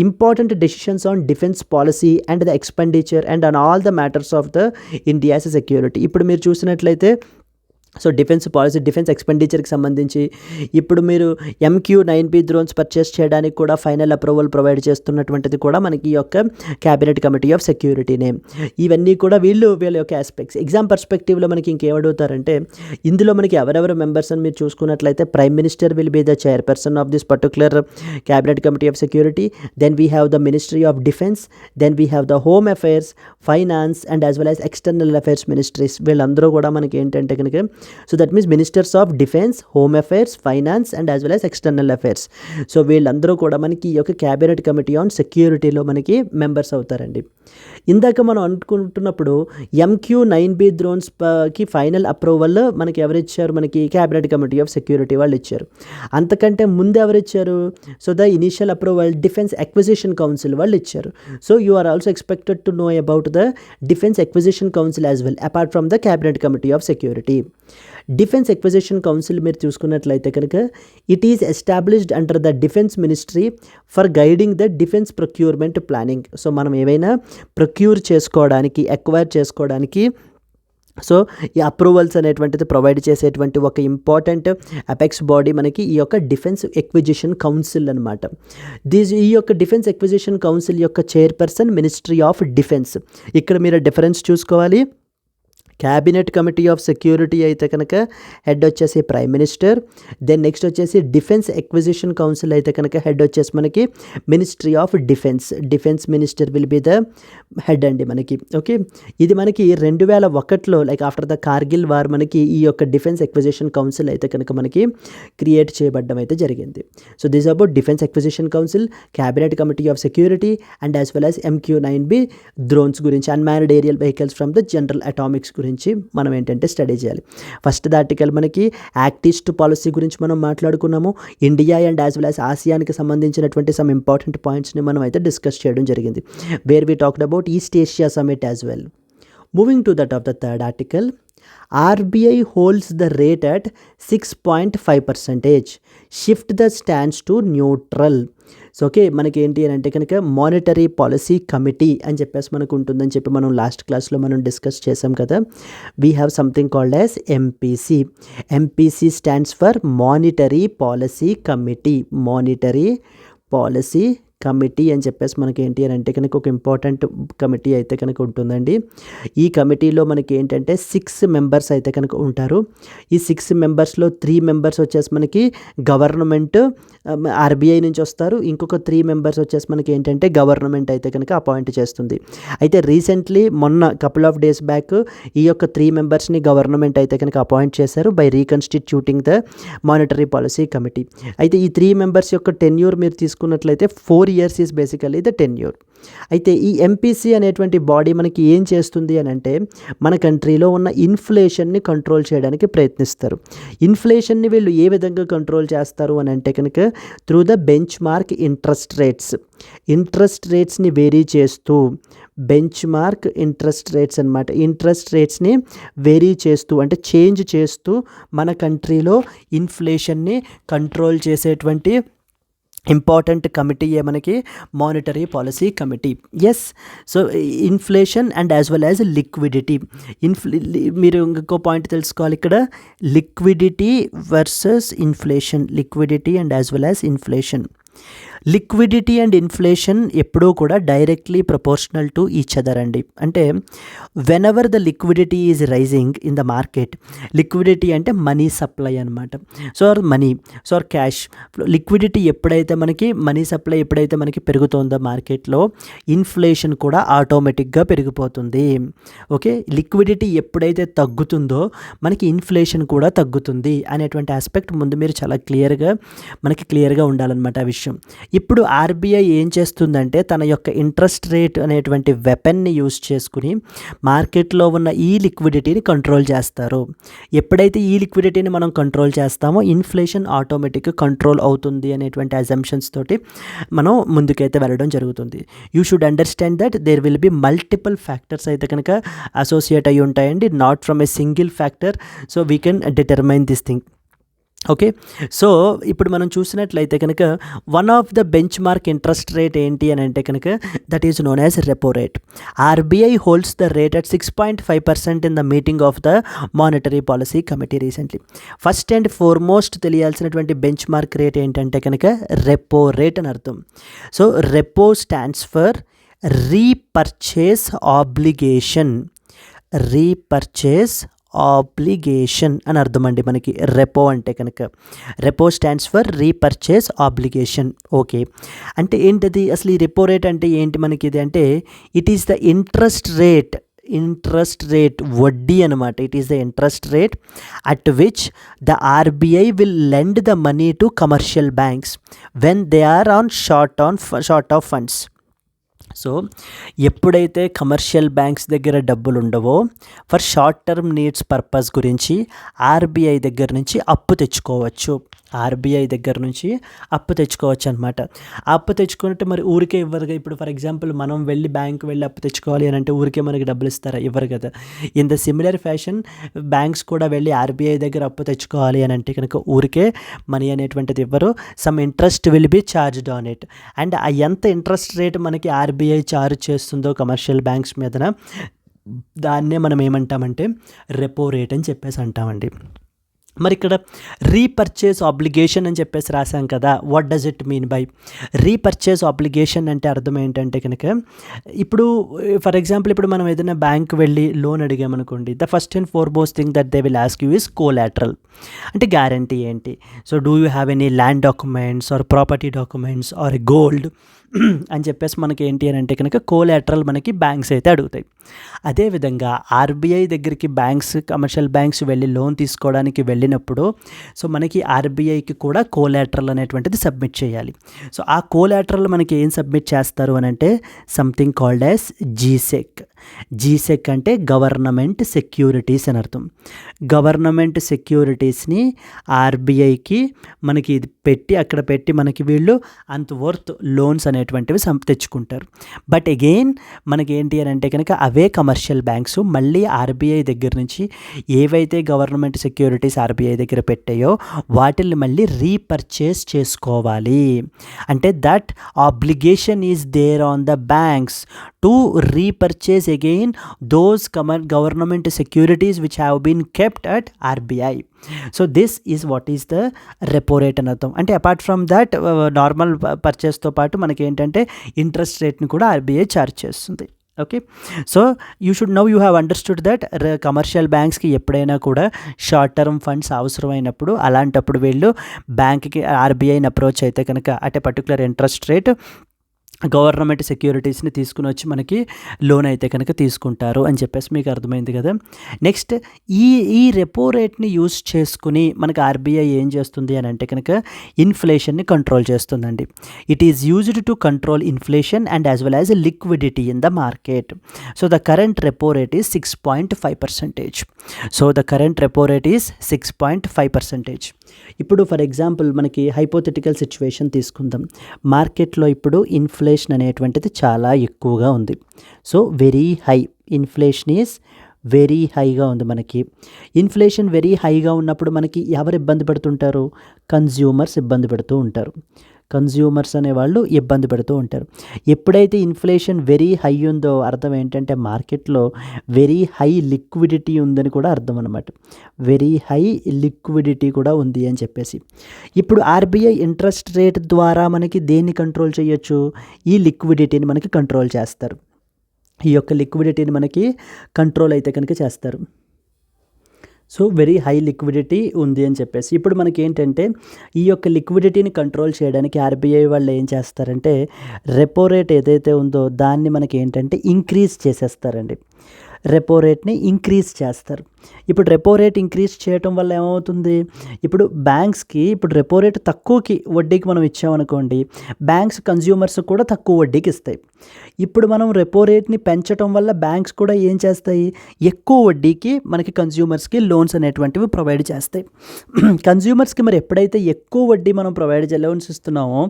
important decisions on defense policy and the expenditure and on all the matters of the India's security. ఇప్పుడు మీరు చూసినట్లయితే so defence policy, defence ఎక్స్పెండిచర్కి సంబంధించి ఇప్పుడు మీరు MQ-9B drones purchase చేయడానికి కూడా final approval provide చేస్తున్నటువంటిది కూడా మనకి ఈ యొక్క క్యాబినెట్ కమిటీ ఆఫ్ సెక్యూరిటీనే. ఇవన్నీ కూడా వీళ్ళ యొక్క ఆస్పెక్ట్స్. ఎగ్జామ్ పర్స్పెక్టివ్లో మనకి ఇంకేమడుగుతారంటే ఇందులో మనకి ఎవరెవరు మెంబర్స్ అని మీరు చూసుకున్నట్లయితే prime minister will be the chairperson of this particular cabinet committee of security, then we have the ministry of defence, then we have the home affairs, finance and as well as external affairs ministries. వీళ్ళందరూ కూడా మనకి ఏంటంటే కనుక so that means ministers of defence, home affairs, finance and as well as external affairs. So వీళ్ళందరూ కూడా మనకి ఈ యొక్క క్యాబినెట్ కమిటీ ఆన్ సెక్యూరిటీలో మనకి మెంబర్స్ అవుతారండి. ఇందాక మనం అనుకుంటున్నప్పుడు MQ-9B డ్రోన్స్కి ఫైనల్ అప్రూవల్ మనకి ఎవరిచ్చారు? మనకి క్యాబినెట్ కమిటీ ఆఫ్ సెక్యూరిటీ వాళ్ళు ఇచ్చారు. అంతకంటే ముందు ఎవరిచ్చారు? So the initial approval defence acquisition council వాళ్ళు ఇచ్చారు. So you are also expected to know about the defence acquisition council as well apart from the cabinet committee of security. Defence acquisition council మీరు చూసుకున్నట్లయితే కనుక it is established under the defence ministry for guiding the defence procurement planning. So మనం ఏవైనా procure చేసుకోవడానికి, acquire చేసుకోవడానికి so ఈ approvals అనేటువంటిది provide చేసేటువంటి ఒక ఇంపార్టెంట్ అపెక్స్ బాడీ మనకి ఈ యొక్క డిఫెన్స్ ఎక్విజిషన్ కౌన్సిల్ అనమాట. ఈ యొక్క డిఫెన్స్ ఎక్విజిషన్ కౌన్సిల్ యొక్క చైర్పర్సన్ మినిస్ట్రీ ఆఫ్ డిఫెన్స్. ఇక్కడ మీరు డిఫరెన్స్ చూసుకోవాలి. క్యాబినెట్ కమిటీ ఆఫ్ సెక్యూరిటీ అయితే కనుక హెడ్ వచ్చేసి ప్రైమ్ మినిస్టర్. దెన్ నెక్స్ట్ వచ్చేసి డిఫెన్స్ ఎక్విజిషన్ కౌన్సిల్ అయితే కనుక హెడ్ వచ్చేసి మనకి ministry of defence. Defence minister will be the head అండి మనకి. ఓకే, ఇది మనకి 2001లో like after the Kargil war మనకి ఈ యొక్క డిఫెన్స్ ఎక్విజిషన్ కౌన్సిల్ అయితే కనుక మనకి క్రియేట్ చేయబడడం అయితే జరిగింది. So this about defence acquisition council, cabinet committee of security and as well as MQ-9B drones గురించి, unmanned aerial vehicles from the General Atomics గురించి మనం ఏంటంటే స్టడీ చేయాలి. ఫస్ట్ ఆర్టికల్ మనకి యాక్ట్ ఈస్ట్ పాలసీ గురించి మనం మాట్లాడుకున్నాము. India and as well as ఆసియాన్కి సంబంధించినటువంటి సమ్ ఇంపార్టెంట్ పాయింట్స్ని మనం అయితే డిస్కస్ చేయడం జరిగింది. Where we talked about east Asia summit as well. Moving to that of the third article, RBI holds the rate at 6.5%. Shift the stance to neutral. So okay, మనకి ఏంటి అని అంటే కనుక మానిటరీ పాలసీ కమిటీ అని చెప్పేసి మనకు ఉంటుందని చెప్పి మనం లాస్ట్ క్లాస్లో మనం డిస్కస్ చేసాం కదా. We have something called as MPC. MPC stands for monetary policy committee. Monetary policy committee అని చెప్పేసి మనకి ఏంటి అని అంటే కనుక ఒక ఇంపార్టెంట్ కమిటీ అయితే కనుక ఉంటుందండి. ఈ కమిటీలో మనకి ఏంటంటే 6 మెంబర్స్ అయితే కనుక ఉంటారు. ఈ 6 మెంబర్స్లో 3 మెంబర్స్ వచ్చేసి మనకి గవర్నమెంట్ RBI నుంచి వస్తారు. ఇంకొక 3 మెంబర్స్ వచ్చేసి మనకి ఏంటంటే గవర్నమెంట్ అయితే కనుక అపాయింట్ చేస్తుంది. అయితే రీసెంట్లీ మొన్న కపుల్ ఆఫ్ డేస్ బ్యాక్ ఈ యొక్క 3 మెంబర్స్ని గవర్నమెంట్ అయితే కనుక అపాయింట్ చేశారు by reconstituting the monetary policy committee. అయితే ఈ 3 మెంబర్స్ యొక్క టెన్యూర్ మీరు తీసుకున్నట్లయితే 4 years is basically the tenure. అయితే ఈ MPC అనేటువంటి బాడీ మనకి ఏం చేస్తుంది అని అంటే మన కంట్రీలో ఉన్న ఇన్ఫ్లేషన్ని కంట్రోల్ చేయడానికి ప్రయత్నిస్తారు. ఇన్ఫ్లేషన్ని వీళ్ళు ఏ విధంగా కంట్రోల్ చేస్తారు అని అంటే కనుక through the benchmark interest rates. Interest రేట్స్ని వేరీ చేస్తూ, బెంచ్ మార్క్ ఇంట్రెస్ట్ రేట్స్ అనమాట. ఇంట్రెస్ట్ రేట్స్ని వేరీ చేస్తూ అంటే చేంజ్ చేస్తూ మన కంట్రీలో ఇన్ఫ్లేషన్ని కంట్రోల్ చేసేటువంటి ఇంపార్టెంట్ కమిటీయే మనకి monetary policy committee. Yes, so inflation and as well as liquidity. మీరు ఇంకో పాయింట్ తెలుసుకోవాలి ఇక్కడ, liquidity versus inflation. Liquidity and as well as inflation. Liquidity and inflation ఎప్పుడూ కూడా directly proportional to each other అండి. అంటే whenever the liquidity is rising in the market, liquidity అంటే money supply అనమాట. So money, so cash. Liquidity ఎప్పుడైతే మనకి money supply ఎప్పుడైతే మనకి పెరుగుతుందో మార్కెట్లో, ఇన్ఫ్లేషన్ కూడా ఆటోమేటిక్గా పెరిగిపోతుంది. ఓకే, లిక్విడిటీ ఎప్పుడైతే తగ్గుతుందో మనకి ఇన్ఫ్లేషన్ కూడా తగ్గుతుంది అనేటువంటి ఆస్పెక్ట్ ముందు మీరు చాలా క్లియర్గా ఉండాలన్నమాట ఆ విషయం. ఇప్పుడు RBI ఏం చేస్తుందంటే తన యొక్క ఇంట్రెస్ట్ రేట్ అనేటువంటి వెపన్ని యూజ్ చేసుకుని మార్కెట్లో ఉన్న ఈ లిక్విడిటీని కంట్రోల్ చేస్తారు. ఎప్పుడైతే ఈ లిక్విడిటీని మనం కంట్రోల్ చేస్తామో ఇన్ఫ్లేషన్ ఆటోమేటిక్గా కంట్రోల్ అవుతుంది అనేటువంటి అజంప్షన్స్ తోటి మనం ముందుకైతే వెళ్ళడం జరుగుతుంది. You should understand that there will be multiple factors అయితే కనుక అసోసియేట్ అయ్యి ఉంటాయండి, not from a single factor. So we can determine this thing. Okay, so ఇప్పుడు మనం చూసినట్లయితే కనుక one of the benchmark interest rate ఏంటి అని అంటే కనుక that is known as repo rate. RBI holds the rate at 6.5% in the meeting of the monetary policy committee recently. First and foremost తెలియాల్సినటువంటి bench mark rate ఏంటంటే కనుక repo rate అని అర్థం. So repo stands for repurchase obligation. Repurchase obligation అని అర్థం అండి మనకి repo అంటే కనుక. Repo stands for repurchase obligation. Okay, అంటే ఏంటది అసలు ఈ రెపో రేట్ అంటే ఏంటి మనకి? ఇది అంటే it is the interest rate వడ్డీ అనమాట. It is the interest rate at which the RBI will lend the money to commercial banks when they are on short of funds. So ఎప్పుడైతే commercial banks దగ్గర డబ్బులు ఉండవో for short term needs purpose గురించి RBI దగ్గర నుంచి అప్పు తెచ్చుకోవచ్చు. RBI దగ్గర నుంచి అప్పు తెచ్చుకోవచ్చు అనమాట. అప్పు తెచ్చుకుంటే మరి ఊరికే ఇవ్వరు. ఇప్పుడు ఫర్ ఎగ్జాంపుల్ మనం వెళ్ళి బ్యాంకు వెళ్ళి అప్పు తెచ్చుకోవాలి అని అంటే ఊరికే మనకి డబ్బులు ఇస్తారా? ఇవ్వరు కదా. In the similar fashion banks కూడా వెళ్ళి ఆర్బీఐ దగ్గర అప్పు తెచ్చుకోవాలి అని అంటే కనుక ఊరికే మనీ అనేటువంటిది ఇవ్వరు. Some interest will be charged on it. And ఎంత ఇంట్రెస్ట్ రేట్ మనకి ఆర్బీఐ చార్జ్ చేస్తుందో కమర్షియల్ బ్యాంక్స్ మీదన, దాన్నే మనం ఏమంటామంటే రెపో రేట్ అని చెప్పేసి అంటామండి. మరి ఇక్కడ రీపర్చేస్ ఆబ్లిగేషన్ అని చెప్పేసి రాసాం కదా. What does it mean by repurchase obligation అంటే అర్థం ఏంటంటే కనుక, ఇప్పుడు ఫర్ ఎగ్జాంపుల్ ఇప్పుడు మనం ఏదైనా బ్యాంక్ వెళ్ళి లోన్ అడిగామనుకోండి, the first and foremost thing that they will ask you is collateral. అంటే గ్యారంటీ ఏంటి? So do you have any land documents or property documents or gold అని చెప్పేసి మనకి ఏంటి అని అంటే కనుక కోలాటరల్ మనకి బ్యాంక్స్ అయితే అడుగుతాయి. అదేవిధంగా ఆర్బీఐ దగ్గరికి బ్యాంక్స్, కమర్షియల్ బ్యాంక్స్ వెళ్ళి లోన్ తీసుకోవడానికి వెళ్ళినప్పుడు సో మనకి ఆర్బీఐకి కూడా కోలాటరల్ అనేటువంటిది సబ్మిట్ చేయాలి. సో ఆ కోలాటరల్ మనకి ఏం సబ్మిట్ చేస్తారు అని అంటే something called as G-sec. G-sec అంటే గవర్నమెంట్ సెక్యూరిటీస్ అని అర్థం. గవర్నమెంట్ సెక్యూరిటీస్ని ఆర్బీఐకి మనకి ఇది పెట్టి అక్కడ పెట్టి మనకి వీళ్ళు అంత వర్త్ లోన్స్ అనేటువంటివి తెచ్చుకుంటారు. బట్ అగైన్ మనకి ఏంటి అని అంటే కనుక అవే కమర్షియల్ బ్యాంక్స్ మళ్ళీ ఆర్బీఐ దగ్గర నుంచి ఏవైతే గవర్నమెంట్ సెక్యూరిటీస్ ఆర్బీఐ దగ్గర పెట్టాయో వాటిని మళ్ళీ రీపర్చేస్ చేసుకోవాలి. అంటే that obligation is there on the banks to repurchase again those government securities which have been kept at RBI. So this is what is the repo rate అని అర్థం. అంటే apart from that normal పర్చేస్తో పాటు మనకి ఏంటంటే interest రేట్ని కూడా RBI charge చేస్తుంది. Okay, so you should now you have understood that commercial బ్యాంక్స్కి ఎప్పుడైనా కూడా షార్ట్ టర్మ్ ఫండ్స్ అవసరమైనప్పుడు అలాంటప్పుడు వీళ్ళు బ్యాంక్కి ఆర్బీఐని అప్రోచ్ అయితే కనుక at a particular interest rate government సెక్యూరిటీస్ని తీసుకుని వచ్చి మనకి లోన్ అయితే కనుక తీసుకుంటారు అని చెప్పేసి మీకు అర్థమైంది కదా. నెక్స్ట్ ఈ రెపో రేట్ని యూజ్ చేసుకుని మనకి ఆర్బీఐ ఏం చేస్తుంది అని అంటే కనుక ఇన్ఫ్లేషన్ని కంట్రోల్ చేస్తుందండి. It is used to control inflation and as well as liquidity in the market. So the current repo rate is 6.5%. So the current repo rate is 6.5%. ఇప్పుడు ఫర్ ఎగ్జాంపుల్ మనకి హైపోథెటికల్ సిచ్యువేషన్ తీసుకుందాం. మార్కెట్లో ఇప్పుడు inflation అనేటువంటిది చాలా ఎక్కువగా ఉంది. So very high inflation is very హైగా ఉంది. మనకి ఇన్ఫ్లేషన్ వెరీ హైగా ఉన్నప్పుడు మనకి ఎవరు ఇబ్బంది పడుతుంటారు? కన్జ్యూమర్స్ ఇబ్బంది పడుతూ ఉంటారు. కన్జ్యూమర్స్ అనేవాళ్ళు ఇబ్బంది పడుతూ ఉంటారు. ఎప్పుడైతే ఇన్ఫ్లేషన్ వెరీ హై ఉందో అర్థం ఏంటంటే మార్కెట్లో వెరీ హై లిక్విడిటీ ఉందని కూడా అర్థం అనమాట. వెరీ హై లిక్విడిటీ కూడా ఉంది అని చెప్పేసి ఇప్పుడు ఆర్బీఐ ఇంట్రెస్ట్ రేట్ ద్వారా మనకి దేన్ని కంట్రోల్ చేయొచ్చు? ఈ లిక్విడిటీని మనకి కంట్రోల్ చేస్తారు. ఈ యొక్క లిక్విడిటీని మనకి కంట్రోల్ అయితే కనుక చేస్తారు. సో వెరీ హై లిక్విడిటీ ఉంది అని చెప్పేసి ఇప్పుడు మనకి ఏంటంటే ఈ యొక్క లిక్విడిటీని కంట్రోల్ చేయడానికి ఆర్బీఐ వాళ్ళు ఏం చేస్తారంటే రెపో రేట్ ఏదైతే ఉందో దాన్ని మనకి ఏంటంటే ఇంక్రీజ్ చేసేస్తారండి. రెపో రేట్ని ఇంక్రీజ్ చేస్తారు. ఇప్పుడు రెపో రేట్ ఇంక్రీజ్ చేయటం వల్ల ఏమవుతుంది? ఇప్పుడు బ్యాంక్స్కి ఇప్పుడు రెపో రేట్ తక్కువకి వడ్డీకి మనం ఇచ్చామనుకోండి, బ్యాంక్స్ కన్జ్యూమర్స్ కూడా తక్కువ వడ్డీకి ఇస్తాయి. ఇప్పుడు మనం రెపో రేట్ని పెంచడం వల్ల బ్యాంక్స్ కూడా ఏం చేస్తాయి? ఎక్కువ వడ్డీకి మనకి కన్జ్యూమర్స్కి లోన్స్ అనేటువంటివి ప్రొవైడ్ చేస్తాయి. కన్జ్యూమర్స్కి మరి ఎప్పుడైతే ఎక్కువ వడ్డీ మనం లోన్స్ ఇస్తున్నామో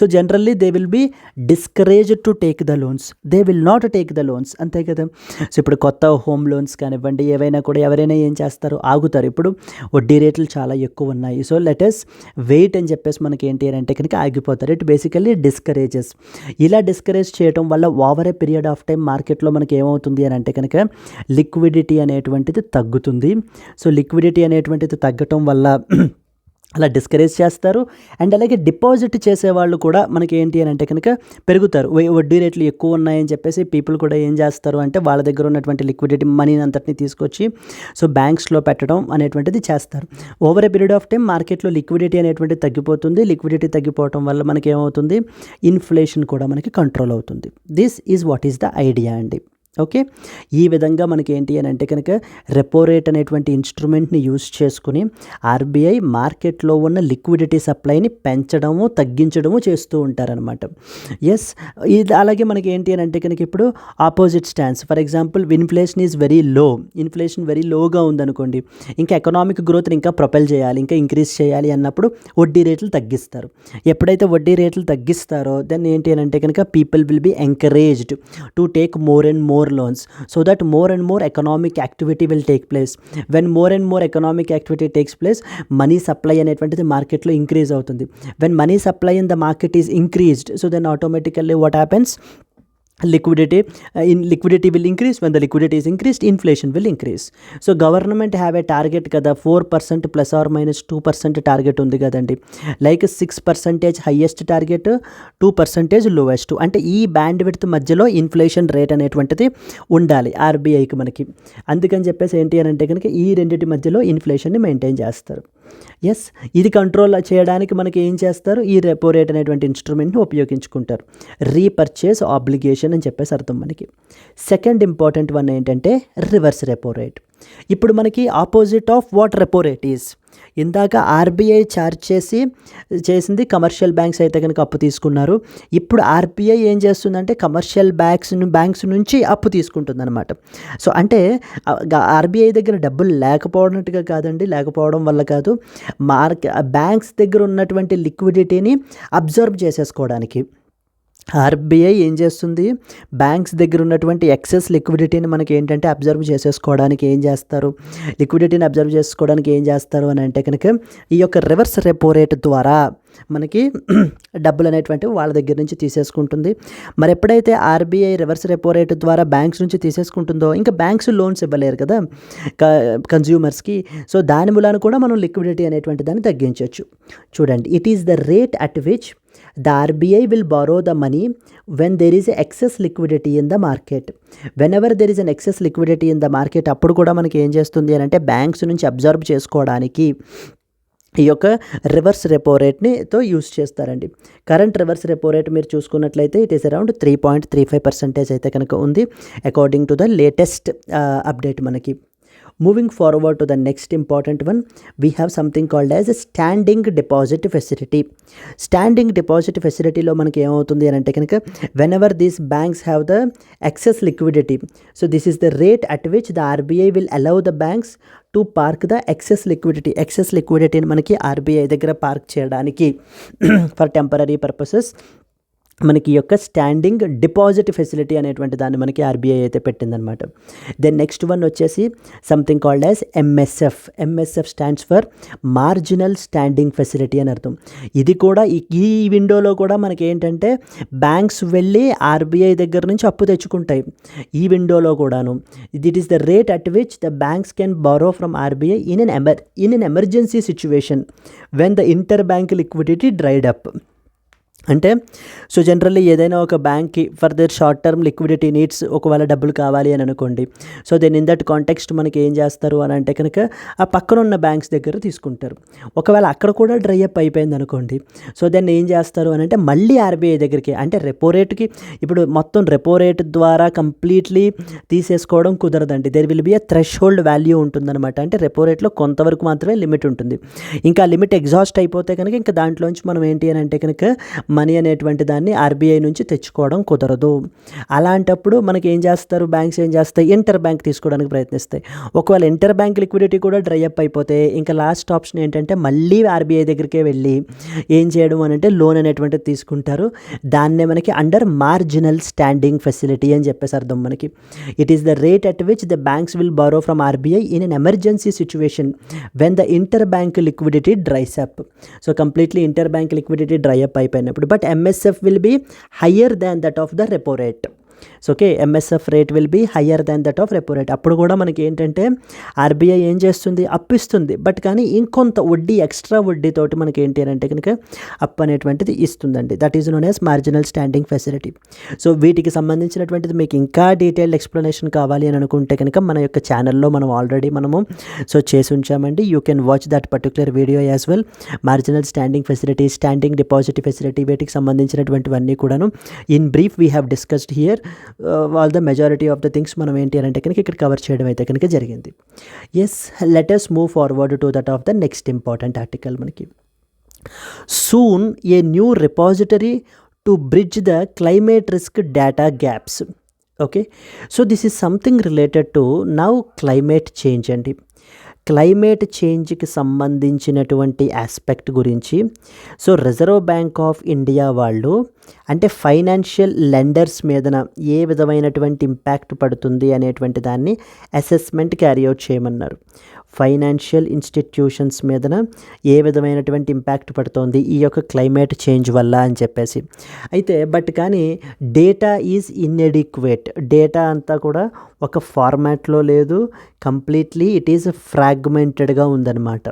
so generally they will be discouraged to take the loans. They will not take the loans. అంతే కదా. సో ఇప్పుడు కొత్త హోమ్ లోన్స్ కానివ్వండి ఏవైనా కూడా ఎవరైనా ఏం చేస్తారు? ఆగుతారు. ఇప్పుడు వడ్డీ రేట్లు చాలా ఎక్కువ ఉన్నాయి, సో లెటస్ వెయిట్ అని చెప్పేసి మనకి ఏంటి అని అంటే కనుక ఆగిపోతారు. It basically discourages. ఇలా డిస్కరేజ్ చేయడం వల్ల over a period of time మార్కెట్లో మనకి ఏమవుతుంది అని అంటే కనుక లిక్విడిటీ అనేటువంటిది తగ్గుతుంది. సో లిక్విడిటీ అనేటువంటిది తగ్గటం వల్ల అలా డిస్కరేజ్ చేస్తారు. అండ్ అలాగే డిపాజిట్ చేసేవాళ్ళు కూడా మనకి ఏంటి అని అంటే కనుక పెరుగుతారు. వడ్డీ రేట్లు ఎక్కువ ఉన్నాయని చెప్పేసి పీపుల్ కూడా ఏం చేస్తారు అంటే వాళ్ళ దగ్గర ఉన్నటువంటి లిక్విడిటీ మనీని అంతటిని తీసుకొచ్చి సో బ్యాంక్స్లో పెట్టడం అనేటువంటిది చేస్తారు. Over a period of time మార్కెట్లో లిక్విడిటీ అనేటువంటిది తగ్గిపోతుంది. లిక్విడిటీ తగ్గిపోవడం వల్ల మనకి ఏమవుతుంది? ఇన్ఫ్లేషన్ కూడా మనకి కంట్రోల్ అవుతుంది. This is what is the idea అండి. ఓకే, ఈ విధంగా మనకి ఏంటి అని అంటే కనుక రెపో రేట్ అనేటువంటి ఇన్స్ట్రుమెంట్ని యూజ్ చేసుకుని ఆర్బీఐ మార్కెట్లో ఉన్న లిక్విడిటీ సప్లైని పెంచడము తగ్గించడము చేస్తూ ఉంటారనమాట. ఎస్, ఇది అలాగే మనకి ఏంటి అని అంటే కనుక ఇప్పుడు opposite stance. For example inflation is very low, inflation very లోగా ఉందనుకోండి, ఇంకా ఎకనామిక్ గ్రోత్ని ఇంకా ప్రొపెల్ చేయాలి, ఇంకా ఇంక్రీజ్ చేయాలి అన్నప్పుడు వడ్డీ రేట్లు తగ్గిస్తారు. ఎప్పుడైతే వడ్డీ రేట్లు తగ్గిస్తారో దెన్ ఏంటి అని అంటే కనుక people will be encouraged to take more and more loans so that more and more economic activity will take place. When more and more economic activity takes place, money supply అనేటువంటిది మార్కెట్లో increase అవుతుంది. When money supply in the market is increased, so then automatically what happens? liquidity will increase. When the liquidity is increased, inflation will increase. So government have a target kada 4% plus or minus 2% target undi kadandi, like 6% highest target, 2% lowest. అంటే ఈ band width మధ్యలో inflation rate అనేటువంటిది ఉండాలి ఆర్బీఐకి మనకి. అందుకని చెప్పేసి ఏంటి అని అంటే కనుక ఈ రెండింటి మధ్యలో ఇన్ఫ్లేషన్ని మెయింటైన్ చేస్తారు. ఎస్, ఇది కంట్రోల్ చేయడానికి మనకి ఏం చేస్తారు? ఈ రెపో రేట్ అనేటువంటి ఇన్స్ట్రుమెంట్ని ఉపయోగించుకుంటారు. రీపర్చేస్ ఆబ్లిగేషన్ అని చెప్పేసి అర్థం మనకి. సెకండ్ ఇంపార్టెంట్ వన్ ఏంటంటే రివర్స్ రెపో రేట్. ఇప్పుడు మనకి opposite of what repo rate is. ఇందాక ఆర్బీఐ ఛార్జ్ చేసింది కమర్షియల్ బ్యాంక్స్ అయితే కనుక అప్పు తీసుకున్నారు. ఇప్పుడు ఆర్బీఐ ఏం చేస్తుందంటే కమర్షియల్ బ్యాంక్స్ నుంచి అప్పు తీసుకుంటుంది అనమాట. సో అంటే ఆర్బీఐ దగ్గర డబ్బులు లేకపోవడంగా కాదండి, లేకపోవడం వల్ల కాదు, బ్యాంక్స్ దగ్గర ఉన్నటువంటి లిక్విడిటీని అబ్జర్వ్ చేసేసుకోవడానికి ఆర్బీఐ ఏం చేస్తుంది, బ్యాంక్స్ దగ్గర ఉన్నటువంటి ఎక్సెస్ లిక్విడిటీని మనకి ఏంటంటే అబ్జర్వ్ చేసేసుకోవడానికి ఏం చేస్తారు, లిక్విడిటీని అబ్జర్వ్ చేసుకోవడానికి ఏం చేస్తారు అని అంటే కనుక ఈ యొక్క రివర్స్ రెపో రేట్ ద్వారా మనకి డబ్బులు అనేటువంటివి వాళ్ళ దగ్గర నుంచి తీసేసుకుంటుంది. మరి ఎప్పుడైతే ఆర్బీఐ రివర్స్ రెపో రేట్ ద్వారా బ్యాంక్స్ నుంచి తీసేసుకుంటుందో ఇంకా బ్యాంక్స్ లోన్స్ ఇవ్వలేరు కదా కన్జ్యూమర్స్కి. సో దాని మూలాన కూడా మనం లిక్విడిటీ అనేటువంటి దాన్ని తగ్గించవచ్చు. చూడండి, it is the rate at which the RBI will borrow the money when there is excess liquidity in the market. Whenever there is an excess liquidity in the market, అప్పుడు కూడా మనకి ఏం చేస్తుంది అని అంటే బ్యాంక్స్ నుంచి అబ్జర్వ్ చేసుకోవడానికి ఈ యొక్క రివర్స్ రెపో రేట్ని యూస్ చేస్తారండి. కరెంట్ రివర్స్ రెపో రేట్ మీరు చూసుకున్నట్లయితే ఇట్ ఈస్ అరౌండ్ 3.35% అయితే కనుక ఉంది according to the latest update మనకి. Moving forward to the next important one, we have something called as a standing deposit facility. Standing deposit facility లో మనకి ఏమవుతుంది అని అంటే కనుక whenever these banks have the excess liquidity, so this is the rate at which the RBI will allow the banks to park the excess liquidity. excess liquidity మనకి RBI దగ్గర park చేయడానికి for temporary purposes మనకి ఈ యొక్క standing deposit facility అనేటువంటి దాన్ని మనకి RBI అయితే పెట్టిందనమాట. దెన్ నెక్స్ట్ వన్ వచ్చేసి something called as MSF. MSF stands for marginal standing facility అని అర్థం. ఇది కూడా ఈ విండోలో కూడా మనకి ఏంటంటే బ్యాంక్స్ వెళ్ళి ఆర్బీఐ దగ్గర నుంచి అప్పు తెచ్చుకుంటాయి. ఈ విండోలో కూడాను it is the rate at which the banks can borrow from RBI in an emergency situation when the inter bank liquidity dried up. అంటే సో జనరల్లీ ఏదైనా ఒక బ్యాంక్కి for their short term liquidity needs ఒకవేళ డబ్బులు కావాలి అని అనుకోండి, so then in that context మనకి ఏం చేస్తారు అని అంటే కనుక ఆ పక్కన ఉన్న బ్యాంక్స్ దగ్గర తీసుకుంటారు. ఒకవేళ అక్కడ కూడా డ్రై అప్ అయిపోయింది అనుకోండి, సో దెన్ ఏం చేస్తారు అని అంటే మళ్ళీ ఆర్బీఐ దగ్గరికి, అంటే రెపో రేట్కి ఇప్పుడు మొత్తం రెపో రేట్ ద్వారా కంప్లీట్లీ తీసేసుకోవడం కుదరదండి. There will be a threshold value ఉంటుందన్నమాట. అంటే రెపో రేట్లో కొంతవరకు మాత్రమే లిమిట్ ఉంటుంది. ఇంకా లిమిట్ ఎగ్జాస్ట్ అయిపోతే కనుక ఇంకా దాంట్లోంచి మనం ఏంటి అని అంటే కనుక మనీ అనేటువంటి దాన్ని ఆర్బీఐ నుంచి తెచ్చుకోవడం కుదరదు. అలాంటప్పుడు మనకి ఏం చేస్తారు, బ్యాంక్స్ ఏం చేస్తాయి, ఇంటర్ బ్యాంక్ తీసుకోవడానికి ప్రయత్నిస్తాయి. ఒకవేళ ఇంటర్ బ్యాంక్ లిక్విడిటీ కూడా డ్రై అప్ అయిపోతే ఇంకా లాస్ట్ ఆప్షన్ ఏంటంటే మళ్ళీ ఆర్బీఐ దగ్గరికే వెళ్ళి ఏం చేయడం అని అంటే లోన్ అనేటువంటిది తీసుకుంటారు. దాన్నే మనకి అండర్ మార్జినల్ స్టాండింగ్ ఫెసిలిటీ అని చెప్పేసి అర్థం మనకి. It is the rate at which the banks will borrow from RBI in an emergency situation when the inter bank liquidity dries up. So completely inter bank liquidity dry up అయిపోయినప్పుడు, but MSF will be higher than that of the repo rate. So okay, MSF rate will be higher than that of repo rate. అప్పుడు కూడా మనకి ఏంటంటే RBI ఏం చేస్తుంది, అప్పిస్తుంది, but కానీ ఇంకొంత వడ్డీ, ఎక్స్ట్రా వడ్డీతోటి మనకి ఏంటి అని అంటే కనుక అప్పు అనేటువంటిది ఇస్తుందండి. That is known as marginal standing facility. So వీటికి సంబంధించినటువంటిది మీకు ఇంకా డీటెయిల్డ్ ఎక్స్ప్లెనేషన్ కావాలి అని అనుకుంటే కనుక మన యొక్క ఛానల్లో మనం ఆల్రెడీ చేసి ఉంచామండి. You can watch that particular video as well. Marginal standing facility, standing deposit facility, వీటికి సంబంధించినటువంటివన్నీ కూడాను in brief we have discussed here. All the majority of the things మనం ఏంటి అంటే కనుక ఇక్కడ కవర్ చేయడం అయితే కనుక జరిగింది. Yes, let us move forward to that of the next important article. మనకి soon a new repository to bridge the climate risk data gaps. Okay, so this is something related to now climate change అండి. Climate చేంజ్కి సంబంధించినటువంటి aspect గురించి so reserve bank of India వాళ్ళు అంటే financial lenders మీదన ఏ విధమైనటువంటి impact పడుతుంది అనేటువంటి దాన్ని అసెస్మెంట్ క్యారీ అవుట్ చేయమన్నారు. ఫైనాన్షియల్ ఇన్స్టిట్యూషన్స్ మీదన ఏ విధమైనటువంటి ఇంపాక్ట్ పడుతుంది ఈ యొక్క క్లైమేట్ చేంజ్ వల్ల అని చెప్పేసి. అయితే బట్ కానీ డేటా ఈజ్ ఇన్ఎడిక్వేట్. డేటా అంతా కూడా ఒక ఫార్మాట్లో లేదు, కంప్లీట్లీ ఇట్ ఈజ్ ఫ్రాగ్మెంటెడ్గా ఉందన్నమాట.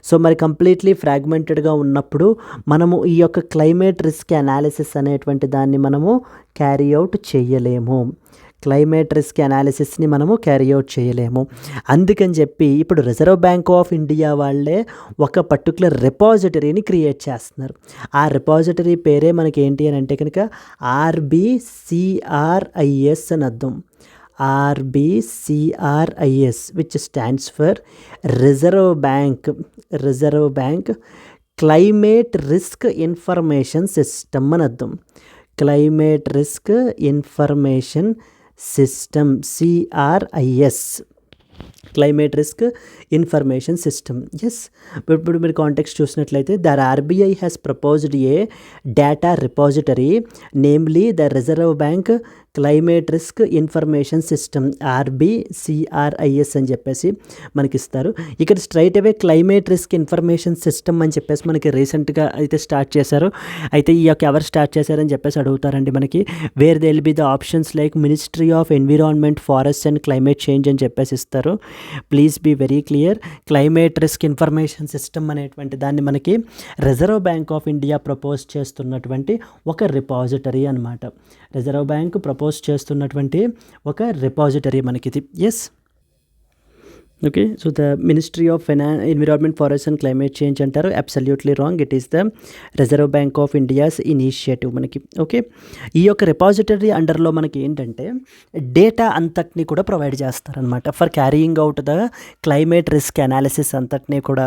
సో మరి కంప్లీట్లీ ఫ్రాగ్మెంటెడ్గా ఉన్నప్పుడు మనము ఈ యొక్క క్లైమేట్ రిస్క్ అనాలిసిస్ అనేటువంటి దాన్ని మనము క్యారీ అవుట్ చేయలేము. క్లైమేట్ రిస్క్ అనాలిసిస్ని మనము క్యారీ అవుట్ చేయలేము. అందుకని చెప్పి ఇప్పుడు రిజర్వ్ బ్యాంక్ ఆఫ్ ఇండియా వాళ్ళే ఒక పర్టికులర్ రిపాజిటరీని క్రియేట్ చేస్తున్నారు. ఆ రిపాజిటరీ పేరే మనకి ఏంటి అని అంటే కనుక RBCRIS అని అర్థం. RBCRIS which stands for reserve bank climate risk information system అని అర్థం. Climate risk information system, CRIS, climate risk information system. Yes, ఇప్పుడు మీరు కాంటెక్స్ట్ చూసినట్లయితే the RBI has proposed a data repository namely the reserve bank climate risk information system, RBCRIS అని చెప్పేసి మనకి ఇస్తారు. ఇక్కడ straight away climate risk information system అని చెప్పేసి మనకి రీసెంట్గా అయితే స్టార్ట్ చేశారు. అయితే ఈ యొక్క ఎవరు స్టార్ట్ చేశారని చెప్పేసి అడుగుతారండి మనకి. Where they will be the options like ministry of environment, forest and climate change అని చెప్పేసి ఇస్తారు. Please be very clear, climate risk information system అనేటువంటి దాన్ని మనకి reserve bank of India propose చేస్తున్నటువంటి ఒక రిపాజిటరీ అనమాట. రిజర్వ్ బ్యాంక్ ప్రపోజ్ చేస్తున్నటువంటి ఒక రిపాజిటరీ మనకిది. Yes, okay, so the ministry of environment, forest and climate change అంటారు. Absolutely wrong, it is the reserve bank of India's initiative మనకి. Okay, ఈ యొక్క రిపాజిటరీ అండర్లో మనకి ఏంటంటే డేటా అంతటినీ కూడా ప్రొవైడ్ చేస్తారనమాట for carrying out the climate risk analysis. అంతటినీ కూడా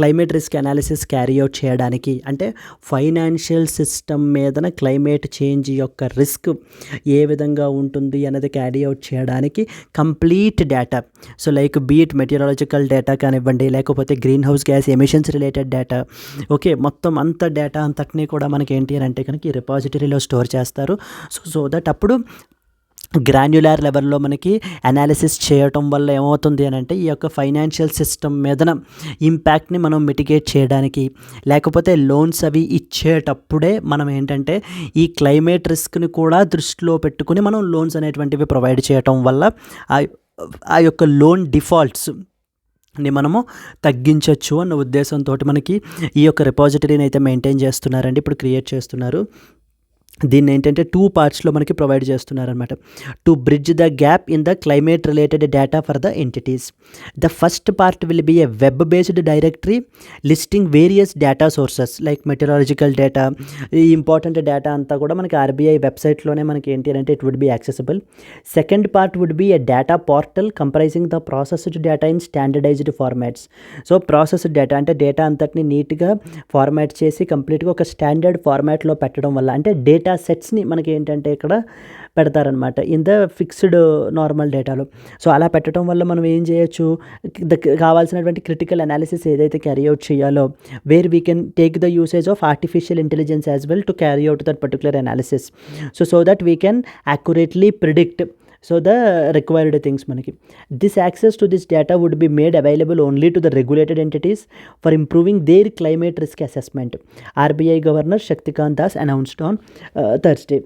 climate risk analysis carry out చేయడానికి అంటే ఫైనాన్షియల్ సిస్టమ్ మీదన క్లైమేట్ చేంజ్ యొక్క రిస్క్ ఏ విధంగా ఉంటుంది అన్నది క్యారీ అవుట్ చేయడానికి complete data. So like beat meteorological data కానివ్వండి, లేకపోతే green house gas emissions related data, okay, మొత్తం అంత డేటా అంతటినీ కూడా మనకి ఏంటి అని అంటే కనుక ఈ రిపాజిటరీలో స్టోర్ చేస్తారు. సో దట్ అప్పుడు గ్రాన్యులర్ లెవెల్లో మనకి అనాలిసిస్ చేయటం వల్ల ఏమవుతుంది అని అంటే ఈ యొక్క ఫైనాన్షియల్ సిస్టమ్ మీదన ఇంపాక్ట్ని మనం మిటిగేట్ చేయడానికి, లేకపోతే లోన్స్ అవి ఇచ్చేటప్పుడే మనం ఏంటంటే ఈ క్లైమేట్ రిస్క్ని కూడా దృష్టిలో పెట్టుకుని మనం లోన్స్ అనేటువంటివి ప్రొవైడ్ చేయటం వల్ల ఆ యొక్క లోన్ డిఫాల్ట్స్ని మనము తగ్గించవచ్చు అన్న ఉద్దేశంతో మనకి ఈ యొక్క రిపాజిటరీని అయితే మెయింటైన్ చేస్తున్నారండి, ఇప్పుడు క్రియేట్ చేస్తున్నారు. దీన్ని ఏంటంటే 2 పార్ట్స్లో మనకి ప్రొవైడ్ చేస్తున్నారనమాట. To bridge the gap in the climate related data for the entities. The first part will be a web based directory listing various data sources like meteorological data. ఈ important data అంతా కూడా మనకి RBI వెబ్సైట్లోనే మనకి ఏంటి అంటే it would be accessible. Second part would be a data portal comprising the processed data in standardised formats. So processed data అంటే data అంతటిని నీట్గా ఫార్మాట్ చేసి కంప్లీట్గా ఒక స్టాండర్డ్ ఫార్మాట్లో పెట్టడం వల్ల అంటే డేటా సెట్స్ని మనకి ఏంటంటే ఇక్కడ పెడతారనమాట ఇన్ ద ఫిక్స్డ్ నార్మల్ డేటాలో. సో అలా పెట్టడం వల్ల మనం ఏం చేయొచ్చు, కావాల్సినటువంటి క్రిటికల్ అనాలిసిస్ ఏదైతే క్యారీ అవుట్ చేయాలో where we can take the usage of artificial intelligence as well to carry out that particular analysis. So that we can accurately predict the required things manaki. This access to this data would be made available only to the regulated entities for improving their climate risk assessment. RBI Governor Shaktikant Das announced on Thursday.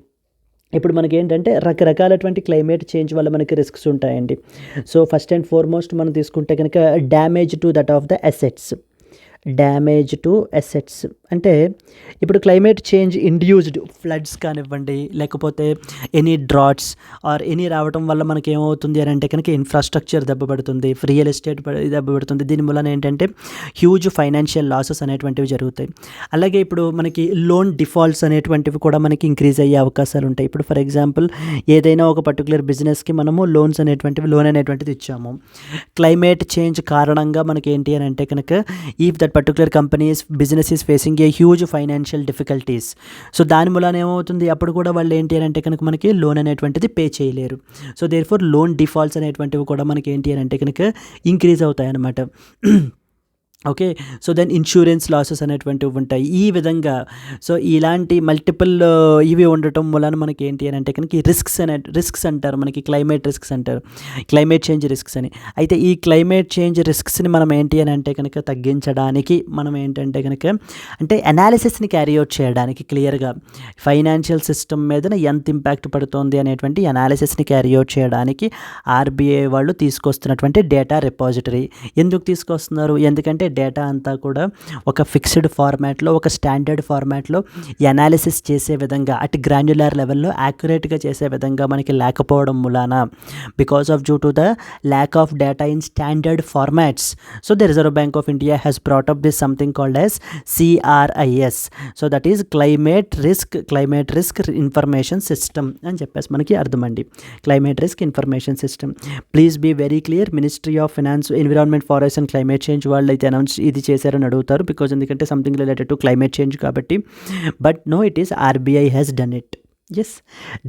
ఇప్పుడు మనకి ఏంటంటే రకరకాలటువంటి climate change వల్ల మనకి risks ఉంటాయండి. So first and foremost మనం తీసుకుంటే కనుక damage to that of the assets. Damage to assets అంటే ఇప్పుడు క్లైమేట్ చేంజ్ ఇండ్యూస్డ్ ఫ్లడ్స్ కానివ్వండి, లేకపోతే ఎనీ డ్రాట్స్ ఆర్ ఎనీ రావడం వల్ల మనకి ఏమవుతుంది అని అంటే కనుక ఇన్ఫ్రాస్ట్రక్చర్ దెబ్బపడుతుంది, రియల్ ఎస్టేట్ దెబ్బపడుతుంది. దీని వలన ఏంటంటే హ్యూజ్ ఫైనాన్షియల్ లాసెస్ అనేటువంటివి జరుగుతాయి. అలాగే ఇప్పుడు మనకి లోన్ డిఫాల్ట్స్ అనేటువంటివి కూడా మనకి ఇంక్రీజ్ అయ్యే అవకాశాలు ఉంటాయి. ఇప్పుడు ఫర్ ఎగ్జాంపుల్ ఏదైనా ఒక పర్టికులర్ బిజినెస్కి మనము లోన్ అనేటువంటిది ఇచ్చాము. క్లైమేట్ చేంజ్ కారణంగా మనకి ఏంటి అని అంటే కనుక if that particular business is facing a huge financial difficulties, so దాని మూలన ఏమవుతుంది, అప్పుడు కూడా వాళ్ళు ఏంటి అని అంటే కనుక మనకి లోన్ అనేటువంటిది పే చేయలేరు. సో దేర్ఫోర్ లోన్ డిఫాల్ట్స్ అనేటువంటివి కూడా మనకి ఏంటి అని అంటే కనుక ఇంక్రీజ్ అవుతాయి అన్నమాట. Okay, so then insurance losses అనేటువంటివి ఉంటాయి. ఈ విధంగా సో ఇలాంటి మల్టిపుల్ ఇవి ఉండటం వలన మనకి ఏంటి అని అంటే కనుక రిస్క్స్ అంటారు, మనకి క్లైమేట్ రిస్క్స్ అంటారు, క్లైమేట్ చేంజ్ రిస్క్స్ అని. అయితే ఈ క్లైమేట్ చేంజ్ రిస్క్స్ని మనం ఏంటి అని అంటే కనుక తగ్గించడానికి మనం ఏంటంటే కనుక అంటే అనాలిసిస్ని క్యారీ అవుట్ చేయడానికి క్లియర్గా ఫైనాన్షియల్ సిస్టమ్ మీద ఎంత ఇంపాక్ట్ పడుతుంది అనేటువంటి అనాలిసిస్ని క్యారీ అవుట్ చేయడానికి ఆర్బీఐ వాళ్ళు తీసుకొస్తున్నటువంటి డేటా రిపాజిటరీ. ఎందుకు తీసుకొస్తున్నారు, ఎందుకంటే డేటా అంతా కూడా ఒక ఫిక్స్డ్ ఫార్మాట్లో, ఒక స్టాండర్డ్ ఫార్మాట్లో అనాలిసిస్ చేసే విధంగా అట్ గ్రాన్యులర్ లెవెల్లో యాక్యురేట్గా చేసే విధంగా మనకి లేకపోవడం మూలాన, because of due to the lack of data in standard formats, so the reserve bank of India has brought up this something called as CRIS. So that is climate risk information system అని చెప్పేసి మనకి అర్థమండి. Climate risk information system. Please be very clear, ministry of finance, environment, forest and climate change వాళ్ళు అయితే ఇది చేశారని అడుగుతారు, because ఎందుకంటే something related to climate change కాబట్టి. But no, it is RBI has done it. Yes,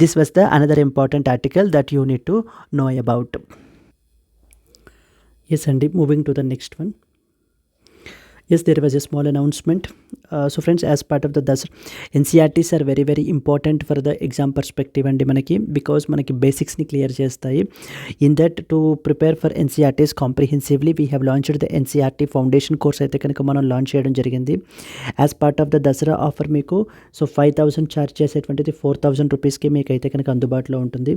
this was the another important article that you need to know about. Yes, and moving to the next one. Yes, there was a small announcement. So friends, as part of the NCERTs are very very important for the exam perspective and manaki, because manaki basics ni clear chestayi. In that, to prepare for NCERTs comprehensively, we have launched the NCERT foundation course అయితే కనుక మనం launch చేయడం జరిగింది. As part of the Dasara offer మీకు so 5,000 charge చేసేటువంటిది 4,000 రూపీస్కి మీకు అయితే కనుక అందుబాటులో ఉంటుంది.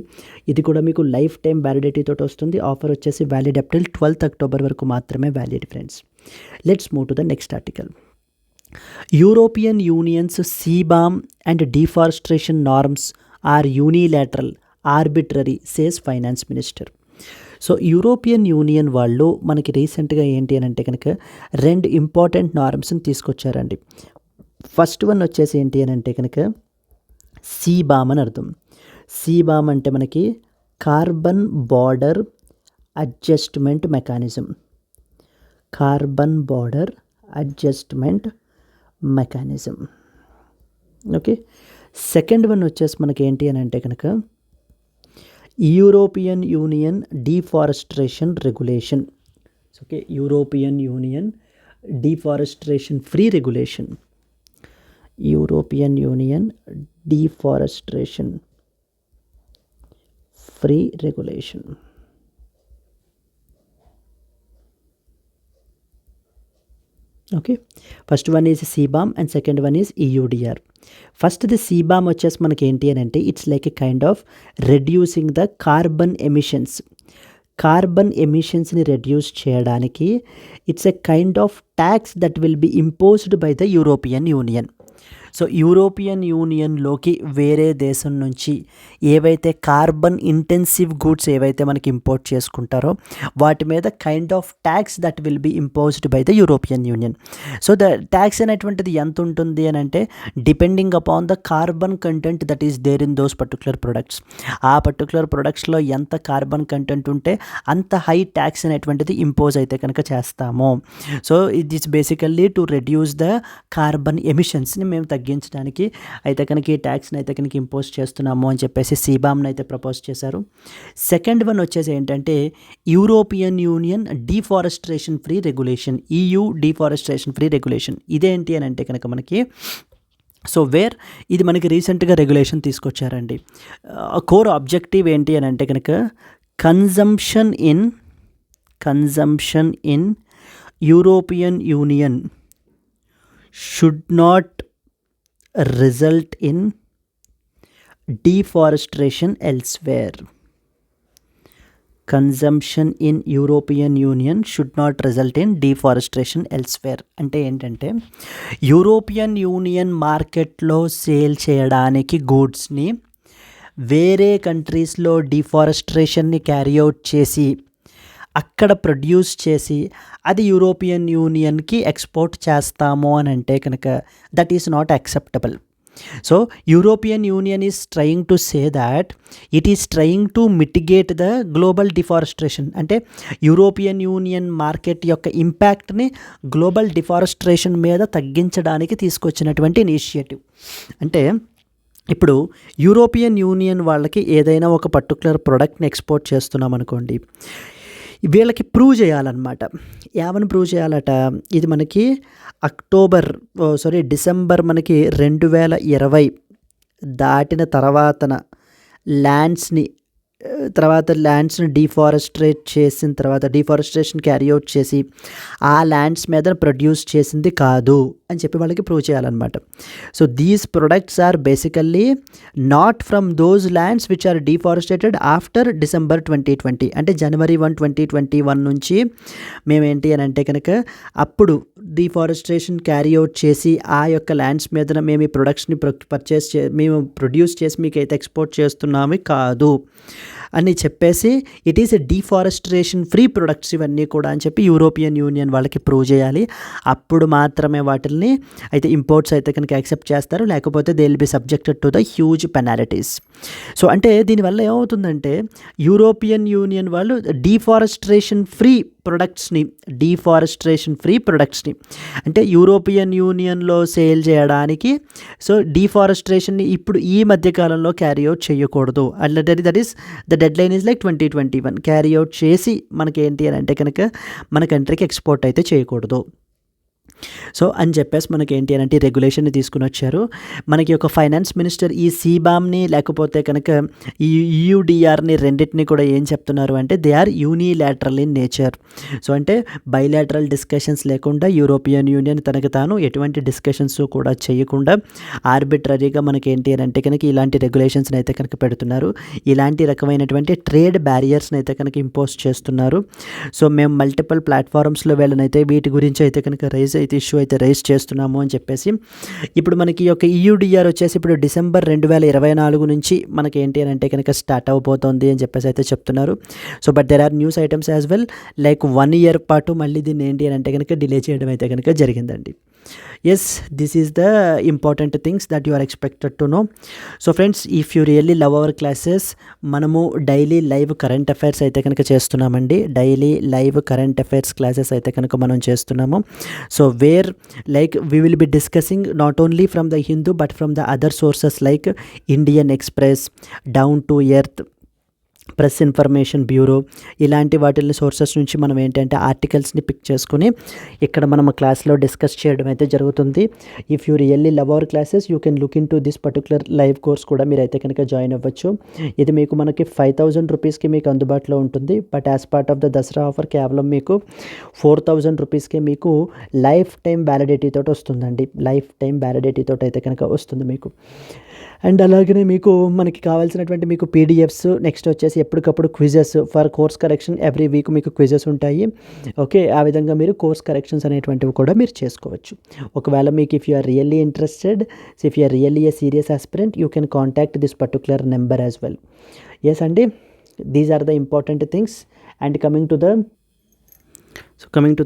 ఇది కూడా మీకు లైఫ్ టైం వ్యాలిడిటీ తోటి వస్తుంది. ఆఫర్ వచ్చేసి valid up till 12th October వరకు మాత్రమే valid friends. Let's move to the next article. European Union's CBAM and deforestation norms are unilateral, arbitrary, says Finance Minister. So European union వాళ్ళు మనకి రీసెంట్గా ఏంటి అని అంటే కనుక 2 ఇంపార్టెంట్ నార్మ్స్ని తీసుకొచ్చారండి. ఫస్ట్ వన్ వచ్చేసి ఏంటి అని అంటే కనుక CBAM అని అర్థం. CBAM అంటే మనకి carbon border adjustment mechanism. Carbon border adjustment mechanism. Okay, second one వచ్చేసి మనకి ఏంటి అని అంటే కనుక European union deforestation regulation. Okay, European union deforestation free regulation. European union deforestation free regulation. Okay, first one is CBAM and second one is EUDR. First the CBAM వచ్చేసి మనకి ఏంటి అని అంటే it's like a kind of reducing the carbon emissions. Carbon ఎమిషన్స్ని reduce చేయడానికి it's a kind of tax that will be imposed by the European union. So European యూనియన్లోకి వేరే దేశం నుంచి ఏవైతే కార్బన్ ఇంటెన్సివ్ గూడ్స్ ఏవైతే మనకి ఇంపోర్ట్ చేసుకుంటారో వాటి మీద kind of tax that will be imposed by the European union. So the tax అనేటువంటిది ఎంత ఉంటుంది అని అంటే depending upon the carbon content that is there in those particular products. ఆ పర్టికులర్ ప్రొడక్ట్స్లో ఎంత కార్బన్ కంటెంట్ ఉంటే అంత హై ట్యాక్స్ అనేటువంటిది ఇంపోజ్ అయితే కనుక చేస్తాము. So it is basically to reduce the carbon ఎమిషన్స్ని మేము తగ్గించడానికి అయితే కనుక ఈ ట్యాక్స్ని అయితే కనుక ఇంపోజ్ చేస్తున్నాము అని చెప్పేసి CBAMని అయితే ప్రపోజ్ చేశారు. సెకండ్ వన్ వచ్చేసి ఏంటంటే European union deforestation free regulation, EU deforestation free regulation. ఇదేంటి అని అంటే కనుక మనకి సో ఇది మనకి రీసెంట్గా రెగ్యులేషన్ తీసుకొచ్చారండి. కోర్ ఆబ్జెక్టివ్ ఏంటి అని అంటే కనుక consumption in European union should not result in deforestation elsewhere. Consumption in European union should not result in deforestation elsewhere. అంటే ఏంటంటే యూరోపియన్ యూనియన్ మార్కెట్లో సేల్ చేయడానికి గూడ్స్ని వేరే కంట్రీస్లో డిఫారెస్ట్రేషన్ని క్యారీ అవుట్ చేసి అక్కడ ప్రొడ్యూస్ చేసి అది యూరోపియన్ యూనియన్కి ఎక్స్పోర్ట్ చేస్తాము అని అంటే కనుక that is not acceptable. So European union is trying to say that it is trying to mitigate the global deforestation. అంటే యూరోపియన్ యూనియన్ మార్కెట్ యొక్క ఇంపాక్ట్ని గ్లోబల్ డిఫారెస్ట్రేషన్ మీద తగ్గించడానికి తీసుకొచ్చినటువంటి ఇనిషియేటివ్. అంటే ఇప్పుడు యూరోపియన్ యూనియన్ వాళ్ళకి ఏదైనా ఒక పర్టికులర్ ప్రోడక్ట్ని ఎక్స్పోర్ట్ చేస్తున్నాం అనుకోండి, వీళ్ళకి ప్రూవ్ చేయాలన్నమాట. ఏమని ప్రూవ్ చేయాలట, ఇది మనకి డిసెంబర్ మనకి 2020 దాటిన ల్యాండ్స్ని డిఫారెస్ట్రేట్ చేసిన తర్వాత డిఫారెస్ట్రేషన్ క్యారీ అవుట్ చేసి ఆ ల్యాండ్స్ మీద ప్రొడ్యూస్ చేసింది కాదు అని చెప్పి వాళ్ళకి ప్రూవ్ చేయాలన్నమాట. So these products are basically not from those lands which are deforestated after December 2020. అంటే January 1, 2021 నుంచి మేమేంటి అని అంటే కనుక అప్పుడు డిఫారెస్ట్రేషన్ క్యారీ అవుట్ చేసి ఆ యొక్క ల్యాండ్స్ మీద మేము ఈ ప్రొడక్ట్స్ని మేము ప్రొడ్యూస్ చేసి మీకు అయితే ఎక్స్పోర్ట్ చేస్తున్నాము కాదు అని చెప్పేసి it is a deforestation free products ఇవన్నీ కూడా అని చెప్పి యూరోపియన్ యూనియన్ వాళ్ళకి ప్రూవ్ చేయాలి. అప్పుడు మాత్రమే వాటిని అయితే ఇంపోర్ట్స్ అయితే కనుక యాక్సెప్ట్ చేస్తారు, లేకపోతే they will B subjected to the huge penalties. So అంటే దీనివల్ల ఏమవుతుందంటే యూరోపియన్ యూనియన్ వాళ్ళు డిఫారెస్ట్రేషన్ ఫ్రీ ప్రొడక్ట్స్ని అంటే యూరోపియన్ యూనియన్లో సేల్ చేయడానికి సో డిఫారెస్ట్రేషన్ని ఇప్పుడు ఈ మధ్యకాలంలో క్యారీ అవుట్ చేయకూడదు. That is the dead line is like 2021. Carry out చేసి మనకి ఏంటి అని అంటే కనుక మన కంట్రీకి ఎక్స్పోర్ట్ అయితే చేయకూడదు. సో అని చెప్పేసి మనకి ఏంటి అని అంటే రెగ్యులేషన్ని తీసుకుని వచ్చారు. మనకి ఒక ఫైనాన్స్ మినిస్టర్ ఈ సీబామ్ని లేకపోతే కనుక ఈ యూడిఆర్ని రెండింటిని కూడా ఏం చెప్తున్నారు అంటే they are unilateral in nature. So అంటే బైలాటరల్ డిస్కషన్స్ లేకుండా యూరోపియన్ యూనియన్ తనకు తాను ఎటువంటి డిస్కషన్స్ కూడా చేయకుండా ఆర్బిట్రరీగా మనకి ఏంటి అని అంటే కనుక ఇలాంటి రెగ్యులేషన్స్ని అయితే కనుక పెడుతున్నారు. ఇలాంటి రకమైనటువంటి ట్రేడ్ బ్యారియర్స్ని అయితే కనుక ఇంపోజ్ చేస్తున్నారు. సో మేము మల్టిపుల్ ప్లాట్ఫామ్స్లో వెళ్ళనైతే వీటి గురించి అయితే కనుక ఇష్యూ అయితే రైజ్ చేస్తున్నాము అని చెప్పేసి ఇప్పుడు మనకి ఈ యొక్క యూడిఆర్ వచ్చేసి ఇప్పుడు December 2024 నుంచి మనకి ఏంటి అని అంటే కనుక స్టార్ట్ అవబోతోంది అని చెప్పేసి అయితే చెప్తున్నారు. So but there are news items as well like 1 year పాటు మళ్ళీ దీన్ని ఏంటి అని అంటే కనుక డిలే చేయడం అయితే కనుక జరిగిందండి. Yes, this is the important things that you are expected to know. So friends, if you really love our classes, మనము డైలీ లైవ్ కరెంట్ అఫైర్స్ అయితే కనుక చేస్తున్నామండి. Daily live current affairs classes అయితే కనుక మనం చేస్తున్నాము. So where like we will be discussing not only from the Hindu but from the other sources like Indian Express, Down to Earth, Press Information Bureau, ఇలాంటి వాటిని sources నుంచి మనం ఏంటంటే ఆర్టికల్స్ని pick చేసుకుని ఇక్కడ మనం క్లాస్లో డిస్కస్ చేయడం అయితే జరుగుతుంది. If you really love our classes you can look in to this particular live course కూడా మీరు అయితే కనుక జాయిన్ అవ్వచ్చు. ఇది మీకు మనకి 5,000 రూపీస్కి మీకు అందుబాటులో ఉంటుంది. But as part of the Dasara offer కేవలం మీకు 4,000 రూపీస్కి మీకు లైఫ్ టైం వ్యాలిడిటీ తోటి వస్తుందండి. లైఫ్ టైం వ్యాలిడిటీ తోటి అయితే కనుక వస్తుంది మీకు. అండ్ అలాగనే మీకు మనకి కావాల్సినటువంటి మీకు పీడిఎఫ్స్, నెక్స్ట్ వచ్చేసి ఎప్పటికప్పుడు quizzes for course correction, every week మీకు క్విజెస్ ఉంటాయి. ఓకే, ఆ విధంగా మీరు కోర్స్ కరెక్షన్స్ అనేటువంటివి కూడా మీరు చేసుకోవచ్చు. ఒకవేళ మీకు if you are really interested, if you are really a serious aspirant, you can contact this particular number as well. Yes అండి, these are the important things. And coming to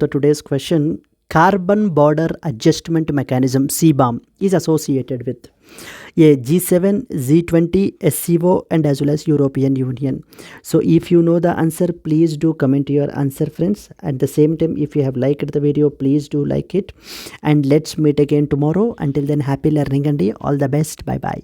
the today's question, carbon border adjustment mechanism CBAM is associated with a G7, G20, SCO and as well as European Union. So if you know the answer, please do comment your answer, friends. At the same time, if you have liked the video, please do like it, and let's meet again tomorrow. Until then, happy learning and all the best. Bye bye.